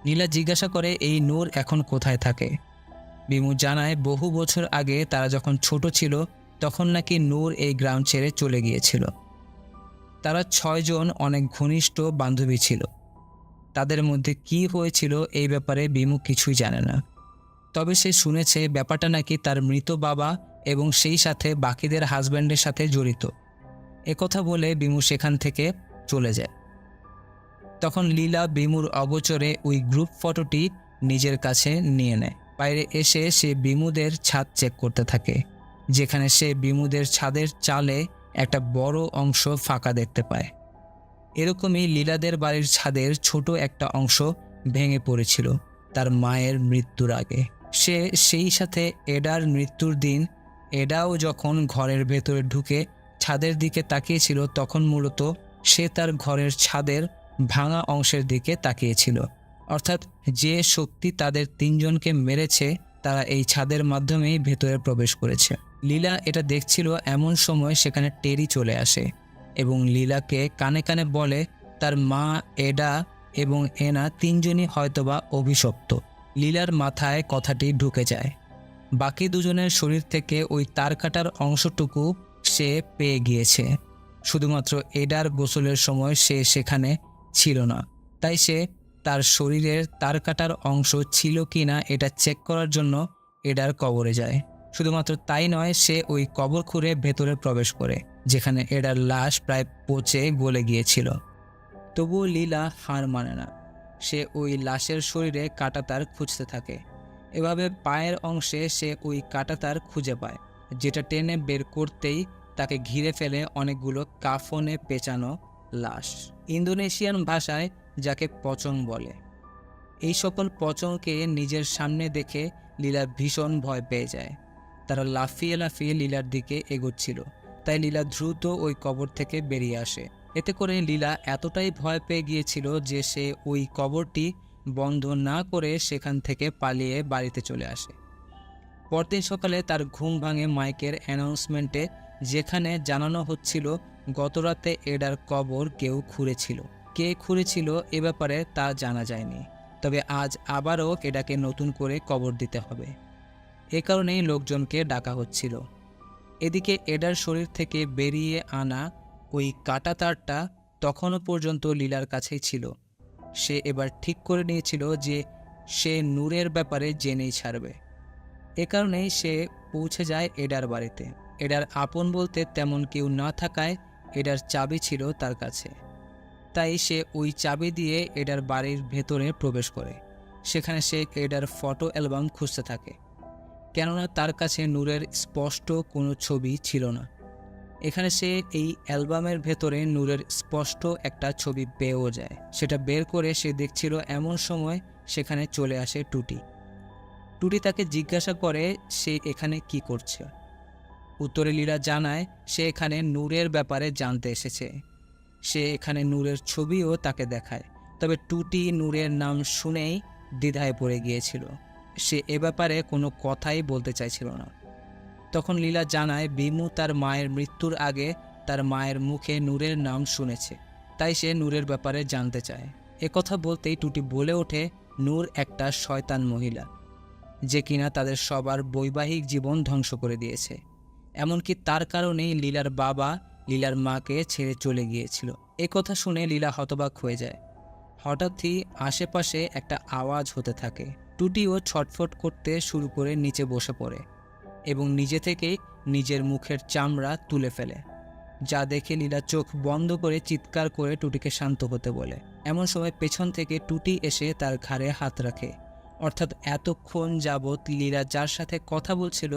নীলা জিজ্ঞাসা করে এই নূর এখন কোথায় থাকে। বিমু জানায় বহু বছর আগে তারা যখন ছোট ছিল তখন নাকি নূর এই গ্রাম ছেড়ে চলে গিয়েছিল। তারা 6 জন অনেক ঘনিষ্ঠ বান্ধবী ছিল। তাদের মধ্যে কি হয়েছিল এই ব্যাপারে বিমু কিছুই জানে না, তবে সে শুনেছে ব্যাপারটা নাকি তার মৃত বাবা এবং সেই সাথে বাকিদের হাজব্যান্ডের সাথে জড়িত। একথা বলে বিমু সেখান থেকে চলে যায়। তখন লীলা বিমুর অগোচরে ওই গ্রুপ ফটোটি নিজের কাছে নিয়ে নেয়। বাইরে এসে সে বিমুদের ছাদ চেক করতে থাকে, যেখানে সে বিমুদের ছাদের চালে একটা বড় অংশ ফাঁকা দেখতে পায়। এরকমই লীলাদের বাড়ির ছাদের ছোট একটা অংশ ভেঙে পড়েছিল তার মায়ের মৃত্যুর আগে। সে সেই সাথে এডার মৃত্যুর দিন এডাও যখন ঘরের ভেতরে ঢুকে ছাদের দিকে তাকিয়েছিল, তখন মূলত সে তার ঘরের ছাদের ভাঙা অংশের দিকে তাকিয়েছিল। অর্থাৎ যে শক্তি তাদের 3 জনকে মেরেছে তারা এই ছাদের মাধ্যমেই ভেতরে প্রবেশ করেছে। লীলা এটা দেখছিল, এমন সময় সেখানে টেরি চলে আসে এবং লীলাকে কানে কানে বলে তার মা এডা এবং এনা তিনজনই হয়তোবা অভিশপ্ত। লীলার মাথায় কথাটি ঢুকে যায়। বাকি দুজনের শরীর থেকে ওই তার কাটার অংশটুকু সে পেয়ে গিয়েছে। শুধুমাত্র এডার গোসলের সময় সে সেখানে ছিল না, তাই সে তার শরীরের তার কাটার অংশ ছিল কি না এটা চেক করার জন্য এডার কবরে যায়। শুধুমাত্র তাই নয়, সে ওই কবর খুঁড়ে ভেতরে প্রবেশ করে, যেখানে এডার লাশ প্রায় পচে গলে গিয়েছিল। তবুও লীলা হার মানে না। সে ওই লাশের শরীরে কাঁটাতার খুঁজতে থাকে। এভাবে পায়ের অংশে সে ওই কাঁটাতার খুঁজে পায়, যেটা টেনে বের করতেই তাকে ঘিরে ফেলে অনেকগুলো কাফনে পেঁচানো লাশ। ইন্দোনেশিয়ান ভাষায় যাকে পচং বলে। এই সকল পচংকে নিজের সামনে দেখে লীলা ভীষণ ভয় পেয়ে যায়। তারা লাফিয়ে লাফিয়ে লীলার দিকে এগোচ্ছিল, তাই লীলা দ্রুত ওই কবর থেকে বেরিয়ে আসে। এতে করে লীলা এতটাই ভয় পেয়ে গিয়েছিল যে সে ওই কবরটি বন্ধ না করে সেখান থেকে পালিয়ে বাড়িতে চলে আসে। পরদিন সকালে তার ঘুম ভাঙে মাইকের অ্যানাউন্সমেন্টে, যেখানে জানানো হচ্ছিল গতরাতে এডার কবর কেউ খুঁড়েছিল। কে খুঁড়েছিল এ ব্যাপারে তা জানা যায়নি, তবে আজ আবারও এডাকে নতুন করে কবর দিতে হবে। এ কারণেই লোকজনকে ডাকা হচ্ছিল। এদিকে এডার শরীর থেকে বেরিয়ে আনা ওই কাটা তারটা তখনও পর্যন্ত লীলার কাছেই ছিল। সে এবার ঠিক করে নিয়েছিল যে সে নূরের ব্যাপারে জেনেই ছাড়বে। এ কারণেই সে পৌঁছে যায় এডার বাড়িতে। এডার আপন বলতে তেমন কেউ না থাকায় এডার চাবি ছিল তার কাছে, তাই সে ওই চাবি দিয়ে এডার বাড়ির ভেতরে প্রবেশ করে। সেখানে সে এডার ফটো অ্যালবাম খুঁজতে থাকে, কেননা তার কাছে নূরের স্পষ্ট কোনো ছবি ছিল না। এখানে সে এই অ্যালবামের ভেতরে নূরের স্পষ্ট একটা ছবি পেয়েও যায়। সেটা বের করে সে দেখছিল, এমন সময় সেখানে চলে আসে টুটি। টুটি তাকে জিজ্ঞাসা করে সে এখানে কি করছে। উত্তরে লীলা জানায় সে এখানে নূরের ব্যাপারে জানতে এসেছে। সে এখানে নূরের ছবিও তাকে দেখায়, তবে টুটি নূরের নাম শুনেই দ্বিধায় পড়ে গিয়েছিল। সে এ ব্যাপারে কোনো কথাই বলতে চাইছিল না। তখন লীলা জানায় বিমু তার মায়ের মৃত্যুর আগে তার মায়ের মুখে নূরের নাম শুনেছে, তাই সে নূরের ব্যাপারে জানতে চায়। একথা বলতেই টুটি বলে ওঠে নূর একটা শয়তান মহিলা, যে কিনা তাদের সবার বৈবাহিক জীবন ধ্বংস করে দিয়েছে। এমনকি তার কারণেই লীলার বাবা লীলার মাকে ছেড়ে চলে গিয়েছিল। একথা শুনে লীলা হতবাক হয়ে যায়। হঠাৎই আশেপাশে একটা আওয়াজ হতে থাকে। টুটিও ছটফট করতে শুরু করে নিচে বসে পড়ে এবং নিজে থেকেই নিজের মুখের চামড়া তুলে ফেলে, যা দেখে লীলা চোখ বন্ধ করে চিৎকার করে টুটিকে শান্ত হতে বলে। এমন সময় পেছন থেকে টুটি এসে তার ঘাড়ে হাত রাখে। অর্থাৎ এতক্ষণ যাবৎ লীলা যার সাথে কথা বলছিল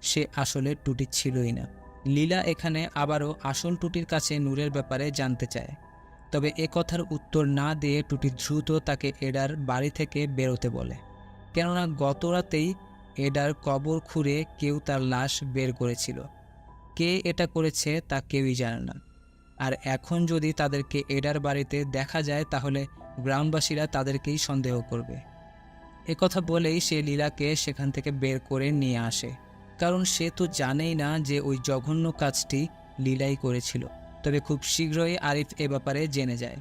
সে আসলে টুটি ছিলই না। লীলা এখানে আবারও আসল টুটির কাছে নূরের ব্যাপারে জানতে চায়, তবে এ কথার উত্তর না দিয়ে টুটি দ্রুত তাকে এডার বাড়ি থেকে বেরোতে বলে, কেননা গত রাতেই এডার কবর খুঁড়ে কেউ তার লাশ বের করেছিল। কে এটা করেছে তা কেউই জানে না। আর এখন যদি তাদেরকে এডার বাড়িতে দেখা যায় তাহলে গ্রামবাসীরা তাদেরকেই সন্দেহ করবে। একথা বলেই সে লীলাকে সেখান থেকে বের করে নিয়ে আসে, কারণ সে তো জানেই না যে ওই জঘন্য কাজটি লীলাই করেছিল। তবে খুব শীঘ্রই আরিফ এ ব্যাপারে জেনে যায়।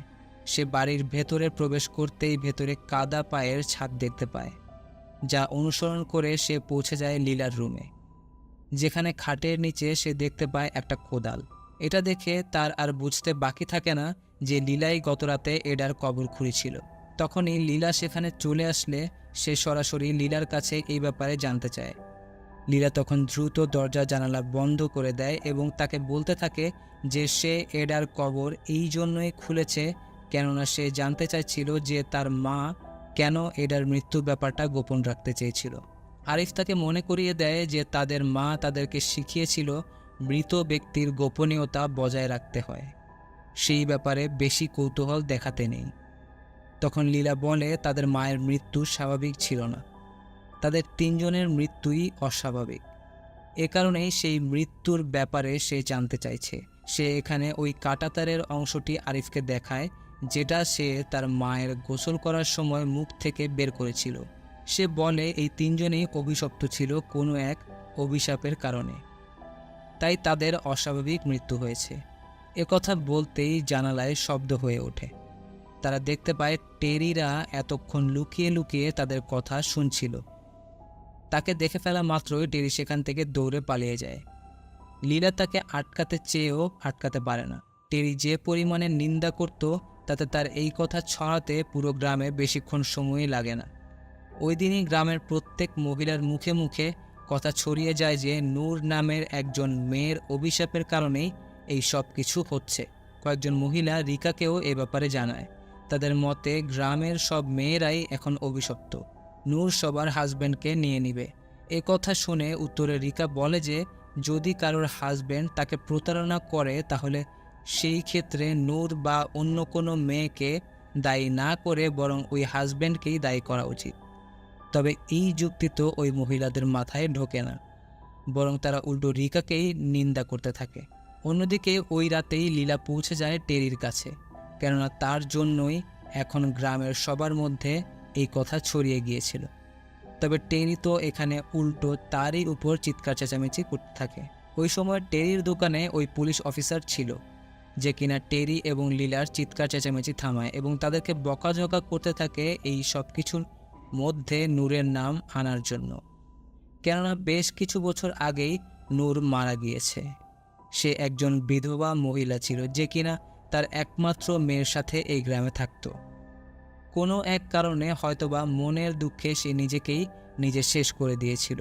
সে বাড়ির ভেতরে প্রবেশ করতেই ভেতরে কাদা পায়ের ছাপ দেখতে পায়, যা অনুসরণ করে সে পৌঁছে যায় লীলার রুমে, যেখানে খাটের নিচে সে দেখতে পায় একটা কোদাল। এটা দেখে তার আর বুঝতে বাকি থাকে না যে লীলাই গতরাতে এডার কবর খুঁড়েছিল। তখনই লীলা সেখানে চলে আসলে সে সরাসরি লীলার কাছে এই ব্যাপারে জানতে চায়। লীলা তখন দ্রুত দরজা জানালা বন্ধ করে দেয় এবং তাকে বলতে থাকে যে সে এডার কবর এই জন্যই খুলেছে কেননা সে জানতে চাইছিল যে তার মা কেন এডার মৃত্যুর ব্যাপারটা গোপন রাখতে চেয়েছিল। আরিফ তাকে মনে করিয়ে দেয় যে তাদের মা তাদেরকে শিখিয়েছিল মৃত ব্যক্তির গোপনীয়তা বজায় রাখতে হয়, সেই ব্যাপারে বেশি কৌতূহল দেখাতে নেই। তখন লীলা বলে তাদের মায়ের মৃত্যু স্বাভাবিক ছিল না, তাদের তিনজনের মৃত্যুই অস্বাভাবিক। এ কারণেই সেই মৃত্যুর ব্যাপারে সে জানতে চাইছে। সে এখানে ওই কাঁটাতারের অংশটি আরিফকে দেখায়, যেটা সে তার মায়ের গোসল করার সময় মুখ থেকে বের করেছিল। সে বলে এই তিনজনেই অভিশপ্ত ছিল কোনো এক অভিশাপের কারণে, তাই তাদের অস্বাভাবিক মৃত্যু হয়েছে। একথা বলতেই জানালায় শব্দ হয়ে ওঠে। তারা দেখতে পায় টেরিরা এতক্ষণ লুকিয়ে লুকিয়ে তাদের কথা শুনছিল। তাকে দেখে ফেলা মাত্রই টেরি সেখান থেকে দৌড়ে পালিয়ে যায়। লীলা তাকে আটকাতে চেয়েও আটকাতে পারে না। টেরি যে পরিমাণে নিন্দা করত তাতে তার এই কথা ছড়াতে পুরো গ্রামে বেশিক্ষণ সময়ই লাগে না। ওই দিনই গ্রামের প্রত্যেক মহিলার মুখে মুখে কথা ছড়িয়ে যায় যে নূর নামের একজন মেয়ের অভিশাপের কারণেই এই সব কিছু হচ্ছে। কয়েকজন মহিলা রিকাকেও এ ব্যাপারে জানায়। তাদের মতে গ্রামের সব মেয়েরাই এখন অভিশপ্ত, নূর সবার হাজব্যান্ডকে নিয়ে নিবে। এ কথা শুনে উত্তরে রিকা বলে যে যদি কারোর হাজব্যান্ড তাকে প্রতারণা করে তাহলে সেই ক্ষেত্রে নূর বা অন্য কোনো মেয়েকে দায়ী না করে বরং ওই হাজব্যান্ডকেই দায়ী করা উচিত। তবে এই যুক্তি তো ওই মহিলাদের মাথায় ঢোকে না, বরং তারা উল্টো রিকাকেই নিন্দা করতে থাকে। অন্যদিকে ওই রাতেই লীলা পৌঁছে যায় টেরির কাছে, কেননা তার জন্যই এখন গ্রামের সবার মধ্যে এই কথা ছড়িয়ে গিয়েছিল। তবে টেরি তো এখানে উল্টো তারই উপর চিৎকার চেঁচামেচি করতে থাকে। ওই সময় টেরির দোকানে ওই পুলিশ অফিসার ছিল যে কিনা টেরি এবং লীলার চিৎকার চেঁচামেচি থামায় এবং তাদেরকে বকাঝকা করতে থাকে এই সব কিছুর মধ্যে নূরের নাম আনার জন্য। কেননা বেশ কিছু বছর আগেই নূর মারা গিয়েছে। সে একজন বিধবা মহিলা ছিল যে কিনা তার একমাত্র মেয়ের সাথে এই গ্রামে থাকত। কোনো এক কারণে হয়তোবা মনের দুঃখে সে নিজেকেই নিজে শেষ করে দিয়েছিল।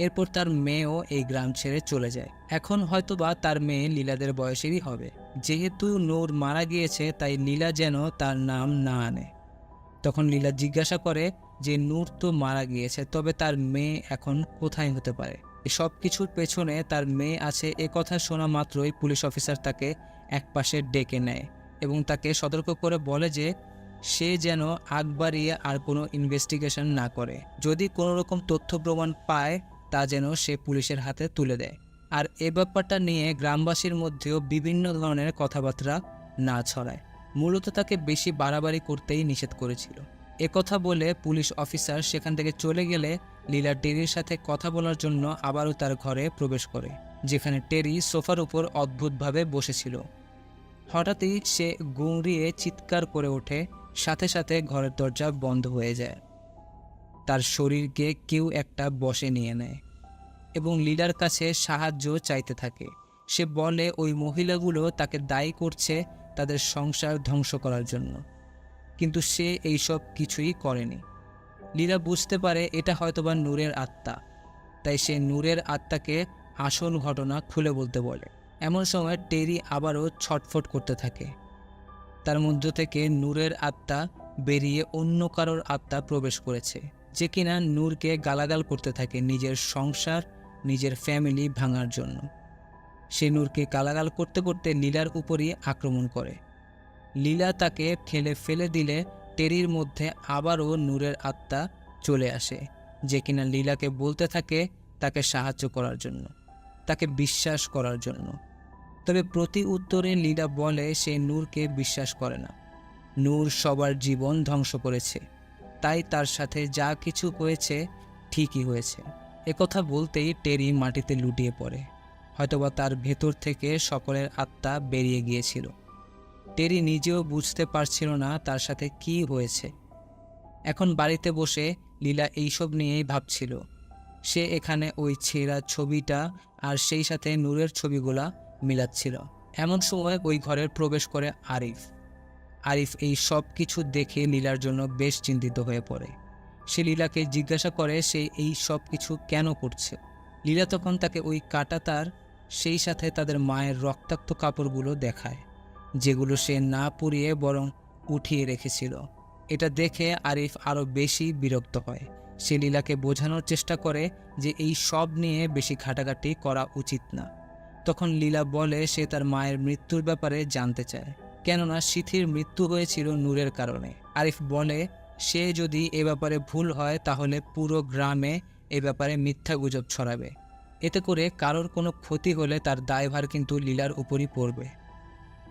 এরপর তার মেয়েও এই গ্রাম ছেড়ে চলে যায়। এখন হয়তোবা তার মেয়ে লীলাদের বয়সেরই হবে। যেহেতু নূর মারা গিয়েছে তাই লীলা যেন তার নাম না আনে। তখন লীলা জিজ্ঞাসা করে যে নূর তো মারা গিয়েছে, তবে তার মেয়ে এখন কোথায় হতে পারে? সব কিছুর পেছনে তার মেয়ে আছে এ কথা শোনা মাত্রই পুলিশ অফিসার তাকে একপাশে ডেকে নেয় এবং তাকে সতর্ক করে বলে যে সে যেন আগ বাড়িয়ে আর কোনো ইনভেস্টিগেশন না করে। যদি কোনো রকম তথ্য প্রমাণ পায় তা যেন সে পুলিশের হাতে তুলে দেয়। আর এ ব্যাপারটা নিয়ে গ্রামবাসীর মধ্যেও বিভিন্ন ধরনের কথাবার্তা না ছড়ায়। মূলত তাকে বেশি বাড়াবাড়ি করতেই নিষেধ করেছিল। একথা বলে পুলিশ অফিসার সেখান থেকে চলে গেলে লীলা টেরির সাথে কথা বলার জন্য আবারও তার ঘরে প্রবেশ করে, যেখানে টেরি সোফার উপর অদ্ভুতভাবে বসেছিল। হঠাৎই সে গুঁড়িয়ে চিৎকার করে ওঠে, সাথে সাথে ঘরের দরজা বন্ধ হয়ে যায়। তার শরীরকে কেউ একটা বশে নিয়ে নেয় এবং লীলার কাছে সাহায্য চাইতে থাকে। সে বলে ওই মহিলাগুলো তাকে দায়ী করছে তাদের সংসার ধ্বংস করার জন্য, কিন্তু সে এইসব কিছুই করেনি। লীলা বুঝতে পারে এটা হয়তোবা নূরের আত্মা, তাই সে নূরের আত্মাকে আসল ঘটনা খুলে বলতে বলে। এমন সময় টেরি আবারও ছটফট করতে থাকে। তার মধ্য থেকে নূরের আত্মা বেরিয়ে অন্য কারোর আত্মা প্রবেশ করেছে, যে কিনা নূরকে গালাগাল করতে থাকে নিজের সংসার, নিজের ফ্যামিলি ভাঙার জন্য। সে নূরকে গালাগাল করতে করতে লীলার উপরই আক্রমণ করে। লীলা তাকে ঠেলে ফেলে দিলে টেরির মধ্যে আবারও নূরের আত্মা চলে আসে, যে কিনা লীলাকে বলতে থাকে তাকে সাহায্য করার জন্য, তাকে বিশ্বাস করার জন্য। তবে প্রতি উত্তরে লীলা বলে সে নূরকে বিশ্বাস করে না। নূর সবার জীবন ধ্বংস করেছে, তাই তার সাথে যা কিছু হয়েছে ঠিকই হয়েছে। একথা বলতেই টেরি মাটিতে লুটিয়ে পড়ে। হয়তোবা তার ভেতর থেকে সকলের আত্মা বেরিয়ে গিয়েছিল। টেরি নিজেও বুঝতে পারছিল না তার সাথে কি হয়েছে। এখন বাড়িতে বসে লীলা এইসব নিয়েই ভাবছিল। সে এখানে ওই ছেঁড়া ছবিটা আর সেই সাথে নূরের ছবিগুলা মিলাচ্ছিল। এমন সময় ওই ঘরে প্রবেশ করে আরিফ। আরিফ এই সব কিছু দেখে লীলার জন্য বেশ চিন্তিত হয়ে পড়ে। সে লীলাকে জিজ্ঞাসা করে সে এই সব কিছু কেন করছে। লীলা তখন তাকে ওই কাটা তার, সেই সাথে তাদের মায়ের রক্তাক্ত কাপড়গুলো দেখায়, যেগুলো সে না পুড়িয়ে বরং উঠিয়ে রেখেছিল। এটা দেখে আরিফ আরও বেশি বিরক্ত হয়। সে লীলাকে বোঝানোর চেষ্টা করে যে এই সব নিয়ে বেশি ঘাটাঘাটি করা উচিত না। তখন লীলা বলে সে তার মায়ের মৃত্যুর ব্যাপারে জানতে চায়, কেননা সিথির মৃত্যু হয়েছিল নূরের কারণে। আরিফ বলে সে যদি এ ব্যাপারে ভুল হয় তাহলে পুরো গ্রামে এ ব্যাপারে মিথ্যা গুজব ছড়াবে। এতে করে কারোর কোনো ক্ষতি হলে তার দায়ভার কিন্তু লীলার উপরই পড়বে।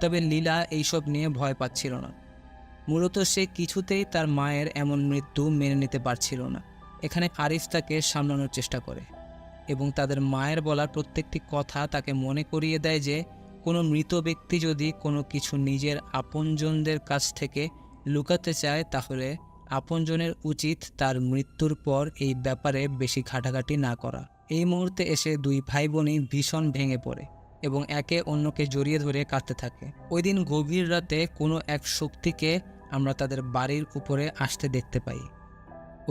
তবে লীলা এইসব নিয়ে ভয় পাচ্ছিল না। মূলত সে কিছুতেই তার মায়ের এমন মৃত্যু মেনে নিতে পারছিল না। এখানে আরিফ তাকে সামলানোর চেষ্টা করে এবং তাদের মায়ের বলা প্রত্যেকটি কথা তাকে মনে করিয়ে দেয় যে কোনো মৃত ব্যক্তি যদি কোনো কিছু নিজের আপনজনদের কাছ থেকে লুকাতে চায়, তাহলে আপনজনের উচিত তার মৃত্যুর পর এই ব্যাপারে বেশি ঘাটাঘাটি না করা। এই মুহূর্তে এসে দুই ভাই বোনই ভীষণ ভেঙে পড়ে এবং একে অন্যকে জড়িয়ে ধরে কাঁদতে থাকে। ওই দিন গভীর রাতে কোনো এক শক্তিকে আমরা তাদের বাড়ির উপরে আসতে দেখতে পাই।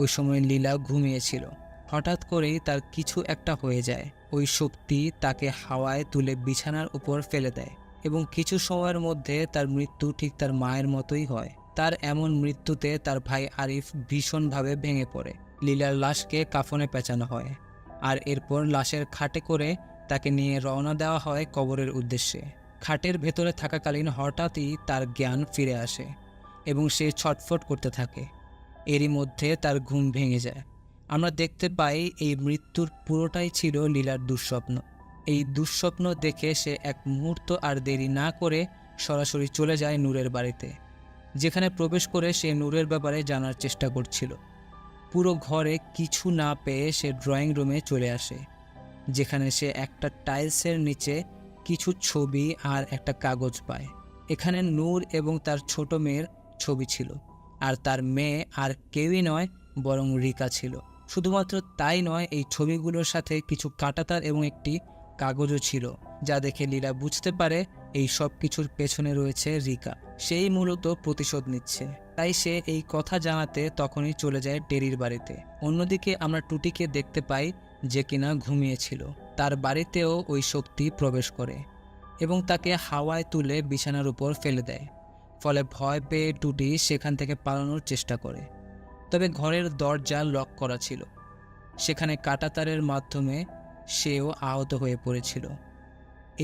ওই সময় লীলা ঘুমিয়েছিল। হঠাৎ করেই তার কিছু একটা হয়ে যায়। ওই শক্তি তাকে হাওয়ায় তুলে বিছানার উপর ফেলে দেয় এবং কিছু সময়ের মধ্যে তার মৃত্যু ঠিক তার মায়ের মতোই হয়। তার এমন মৃত্যুতে তার ভাই আরিফ ভীষণভাবে ভেঙে পড়ে। লীলার লাশকে কাফনে পেঁচানো হয় আর এরপর লাশের খাটে করে তাকে নিয়ে রওনা দেওয়া হয় কবরের উদ্দেশ্যে। খাটের ভেতরে থাকাকালীন হঠাৎই তার জ্ঞান ফিরে আসে এবং সে ছটফট করতে থাকে। এরই মধ্যে তার ঘুম ভেঙে যায়। আমরা দেখতে পাই এই মৃত্যুর পুরোটাই ছিল লীলার দুঃস্বপ্ন। এই দুঃস্বপ্ন দেখে সে এক মুহূর্ত আর দেরি না করে সরাসরি চলে যায় নূরের বাড়িতে, যেখানে প্রবেশ করে সে নূরের ব্যাপারে জানার চেষ্টা করছিল। পুরো ঘরে কিছু না পেয়ে সে ড্রয়িং রুমে চলে আসে, যেখানে সে একটা টাইলসের নিচে কিছু ছবি আর একটা কাগজ পায়। এখানে নূর এবং তার ছোট মেয়ের ছবি ছিল, আর তার মেয়ে আর কেউই নয় বরং রিকা ছিল। শুধুমাত্র তাই নয়, এই ছবিগুলোর সাথে কিছু কাঁটাতার এবং একটি কাগজও ছিল, যা দেখে লীলা বুঝতে পারে এই সব কিছুর পেছনে রয়েছে রিকা। সেই মূলত প্রতিশোধ নিচ্ছে। তাই সে এই কথা জানাতে তখনই চলে যায় টেরির বাড়িতে। অন্যদিকে আমরা টুটিকে দেখতে পাই, যে কিনা ঘুমিয়েছিল। তার বাড়িতেও ওই শক্তি প্রবেশ করে এবং তাকে হাওয়ায় তুলে বিছানার উপর ফেলে দেয়। ফলে ভয় পেয়ে টুটি সেখান থেকে পালানোর চেষ্টা করে, তবে ঘরের দরজা লক করা ছিল। সেখানে কাঁটাতারের মাধ্যমে সেও আহত হয়ে পড়েছিল।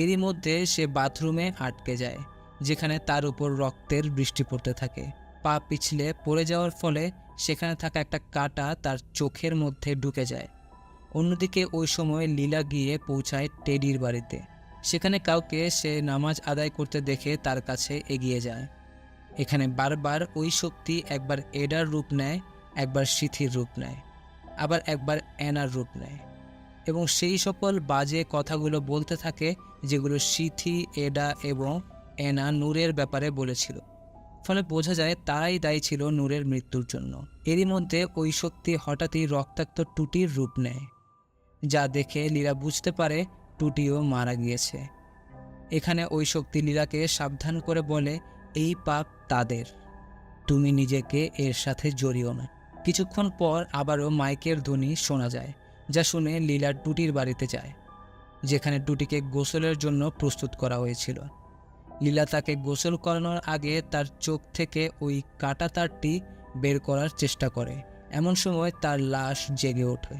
এরই মধ্যে সে বাথরুমে আটকে যায়, যেখানে তার উপর রক্তের বৃষ্টি পড়তে থাকে। পা পিছলে পড়ে যাওয়ার ফলে সেখানে থাকা একটা কাঁটা তার চোখের মধ্যে ঢুকে যায়। অন্যদিকে ওই সময় লীলা গিয়ে পৌঁছায় টেডির বাড়িতে। সেখানে কাউকে সে নামাজ আদায় করতে দেখে তার কাছে এগিয়ে যায়। এখানে বারবার ওই শক্তি একবার এডার রূপ নেয়, একবার সিথির রূপ নেয়, আবার একবার অ্যানার রূপ নেয় এবং সেই সকল বাজে কথাগুলো বলতে থাকে, যেগুলো সিথি, এডা এবং অ্যানা নূরের ব্যাপারে বলেছিল। ফলে বোঝা যায় তারাই দায়ী ছিল নূরের মৃত্যুর জন্য। এরই মধ্যে ওই শক্তি হঠাৎই রক্তাক্ত টুটির রূপ নেয়, যা দেখে লীলা বুঝতে পারে টুটিও মারা গিয়েছে। এখানে ওই শক্তি লীলাকে সাবধান করে বলে, এই পাপ তাদের, তুমি নিজেকে এর সাথে জড়িও না। কিছুক্ষণ পর আবারও মাইকের ধ্বনি শোনা যায়, যা শুনে লীলা টুটির বাড়িতে যায়, যেখানে টুটিকে গোসলের জন্য প্রস্তুত করা হয়েছিল। লীলা তাকে গোসল করানোর আগে তার চোখ থেকে ওই কাঁটাতারটি বের করার চেষ্টা করে। এমন সময় তার লাশ জেগে ওঠে।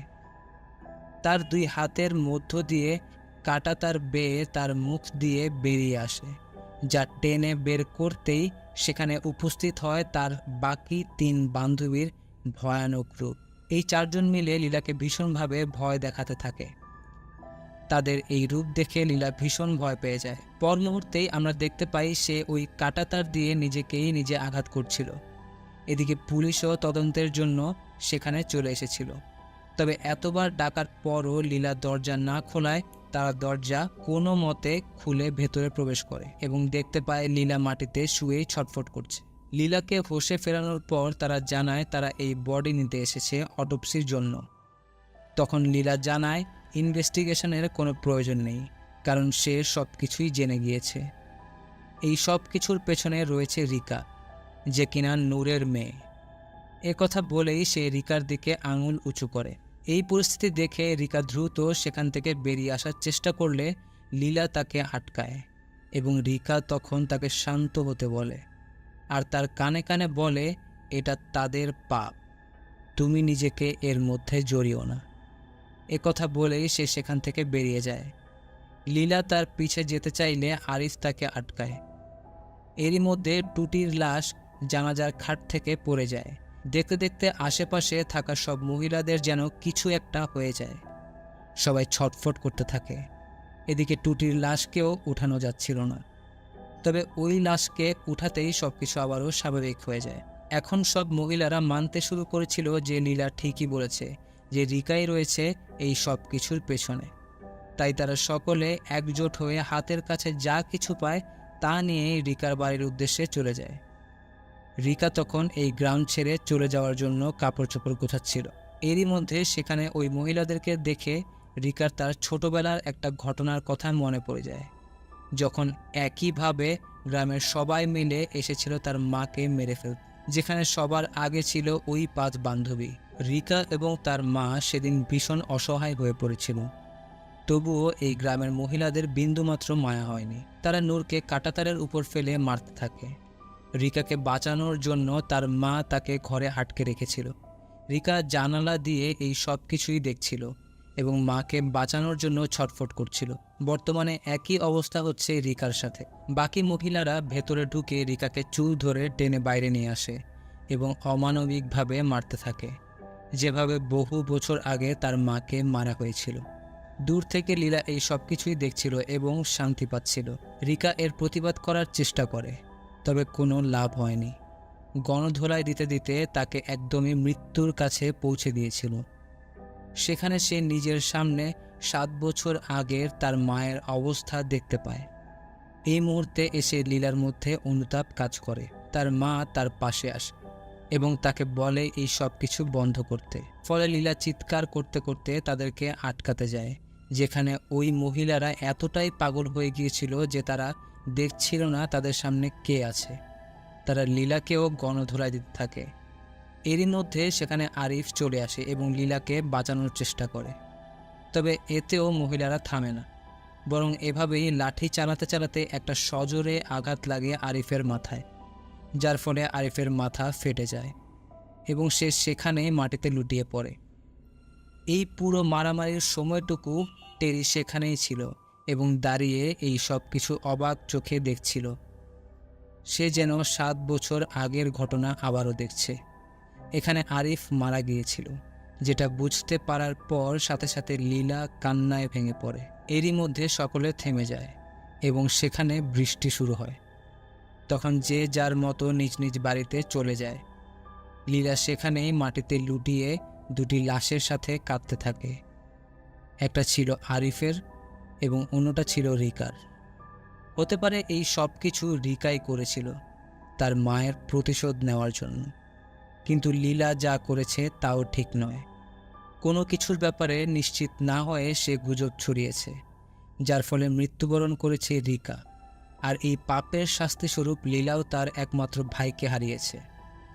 তার দুই হাতের মধ্য দিয়ে কাঁটাতার বেয়ে তার মুখ দিয়ে বেরিয়ে আসে, যা টেনে বের করতেই সেখানে উপস্থিত হয় তার বাকি তিন বান্ধবীর ভয়ানক রূপ। এই চারজন মিলে লীলাকে ভীষণভাবে ভয় দেখাতে থাকে। তাদের এই রূপ দেখে লীলা ভীষণ ভয় পেয়ে যায়। পর মুহূর্তেই আমরা দেখতে পাই সে ওই কাঁটাতার দিয়ে নিজেকেই নিজে আঘাত করছিল। এদিকে পুলিশও তদন্তের জন্য সেখানে চলে এসেছিল। তবে এতবার ডাকার পরও লীলা দরজা না খোলায় তারা দরজা কোনো মতে খুলে ভেতরে প্রবেশ করে এবং দেখতে পায় লীলা মাটিতে শুয়েই ছটফট করছে। লীলাকে হোশে ফেরানোর পর তারা জানায় তারা এই বডি নিতে এসেছে অটোপসির জন্য। তখন লীলা জানায় ইনভেস্টিগেশনের কোনো প্রয়োজন নেই, কারণ সে সব কিছুই জেনে গিয়েছে। এই সব কিছুর পেছনে রয়েছে রিকা, যে কিনা নূরের মেয়ে। কথা বলেই সে রিকার দিকে আঙুল উঁচু করে। এই পরিস্থিতি দেখে রিকা দ্রুত সেখান থেকে বেরিয়ে আসার চেষ্টা করলে লীলা তাকে আটকায় এবং রিকা তখন তাকে শান্ত হতে বলে আর তার কানে কানে বলে, এটা তাদের পাপ, তুমি নিজেকে এর মধ্যে জড়িও না। কথা বলেই সে সেখান থেকে বেরিয়ে যায়। লীলা তার পিছে যেতে চাইলে আরিফ তাকে আটকায়। এরই মধ্যে টুটির লাশ জানাজার খাট থেকে পড়ে যায়। দেখতে দেখতে আশেপাশে থাকা সব মহিলাদের যেন কিছু একটা হয়ে যায়। সবাই ছটফট করতে থাকে। এদিকে টুটির লাশকেও উঠানো যাচ্ছিল না, তবে ওই লাশকে উঠাতেই সবকিছু আবারও স্বাভাবিক হয়ে যায়। এখন সব মহিলারা মানতে শুরু করেছিল যে লীলা ঠিকই বলেছে, যে রিকাই রয়েছে এই সব কিছুর পেছনে। তাই তারা সকলে একজোট হয়ে হাতের কাছে যা কিছু পায় তা নিয়ে রিকার বাড়ির উদ্দেশ্যে চলে যায়। রিকা তখন এই গ্রাম ছেড়ে চলে যাওয়ার জন্য কাপড় চোপড় গোছাচ্ছিল। এরই মধ্যে সেখানে ওই মহিলাদেরকে দেখে রিকার তার ছোটবেলার একটা ঘটনার কথা মনে পড়ে যায়, যখন একইভাবে গ্রামের সবাই মিলে এসেছিল তার মাকে মেরে ফেলতে। যেখানে সবার আগে ছিল ওই 5 বান্ধবী। রিকা এবং তার মা সেদিন ভীষণ অসহায় হয়ে পড়েছিল। তবুও এই গ্রামের মহিলাদের বিন্দুমাত্র মায়া হয়নি। তারা নূরকে কাঁটাতারের উপর ফেলে মারতে থাকে। রিকাকে বাঁচানোর জন্য তার মা তাকে ঘরে আটকে রেখেছিল। রিকা জানালা দিয়ে এই সব কিছুই দেখছিল এবং মাকে বাঁচানোর জন্য ছটফট করছিল। বর্তমানে একই অবস্থা হচ্ছে রিকার সাথে। বাকি মহিলারা ভেতরে ঢুকে রিকাকে চুল ধরে টেনে বাইরে নিয়ে আসে এবং অমানবিকভাবে মারতে থাকে, যেভাবে বহু বছর আগে তার মাকে মারা হয়েছিল। দূর থেকে লীলা এই সব কিছুই দেখছিল এবং শান্তি পাচ্ছিল। রিকা এর প্রতিবাদ করার চেষ্টা করে, তবে কোনো লাভ হয়নি। গণধোলাই দিতে দিতে তাকে একদমই মৃত্যুর কাছে পৌঁছে দিয়েছিল। সেখানে সে নিজের সামনে 7 বছর আগের তার মায়ের অবস্থা দেখতে পায়। এই মুহূর্তে এসে লীলার মধ্যে অনুতাপ কাজ করে। তার মা তার পাশে আসে এবং তাকে বলে এই সব কিছু বন্ধ করতে। ফলে লীলা চিৎকার করতে করতে তাদেরকে আটকাতে যায়, যেখানে ওই মহিলারা এতটাই পাগল হয়ে গিয়েছিল যে তারা দেখছিল না তাদের সামনে কে আছে। তারা লীলাকেও গণধোলাই দিতে থাকে। এরই মধ্যে সেখানে আরিফ চলে আসে এবং লীলাকে বাঁচানোর চেষ্টা করে, তবে এতেও মহিলারা থামে না, বরং এভাবেই লাঠি চালাতে চালাতে একটা সজোরে আঘাত লাগে আরিফের মাথায়, যার ফলে আরিফের মাথা ফেটে যায় এবং সে সেখানে মাটিতে লুটিয়ে পড়ে। এই পুরো মারামারির সময়টুকু টেরি সেখানেই ছিল এবং দাঁড়িয়ে এই সব কিছু অবাক চোখে দেখছিল। সে যেন 7 বছর আগের ঘটনা আবারও দেখছে। এখানে আরিফ মারা গিয়েছিল, যেটা বুঝতে পারার পর সাথে সাথে লীলা কান্নায় ভেঙে পড়ে। এরই মধ্যে সকলে থেমে যায় এবং সেখানে বৃষ্টি শুরু হয়। তখন যে যার মতো নিজ নিজ বাড়িতে চলে যায়। লীলা সেখানেই মাটিতে লুটিয়ে 2টি লাশের সাথে কাঁদতে থাকে। একটা ছিল আরিফের এবং অন্যটা ছিল রিকার। হতে পারে এই সব কিছু রিকাই করেছিল তার মায়ের প্রতিশোধ নেওয়ার জন্য, কিন্তু লীলা যা করেছে তাও ঠিক নয়। কোনো কিছুর ব্যাপারে নিশ্চিত না হয়ে সে গুজব ছড়িয়েছে, যার ফলে মৃত্যুবরণ করেছে রিকা। আর এই পাপের শাস্তিস্বরূপ লীলাও তার একমাত্র ভাইকে হারিয়েছে।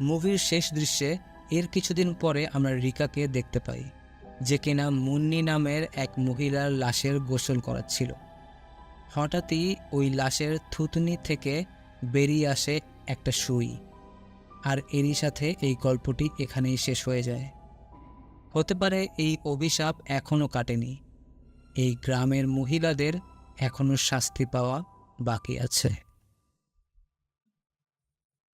মুভির শেষ দৃশ্যে এর কিছুদিন পরে আমরা রিকাকে দেখতে পাই, যে কিনা মুন্নি নামের এক মহিলার লাশের গোসল করাচ্ছিল। হঠাৎই ওই লাশের থুতনি থেকে বেরিয়ে আসে একটা সুই, আর এরই সাথে এই গল্পটি এখানেই শেষ হয়ে যায়। হতে পারে এই অভিশাপ এখনও কাটেনি। এই গ্রামের মহিলাদের এখনও শাস্তি পাওয়া বাকি আছে।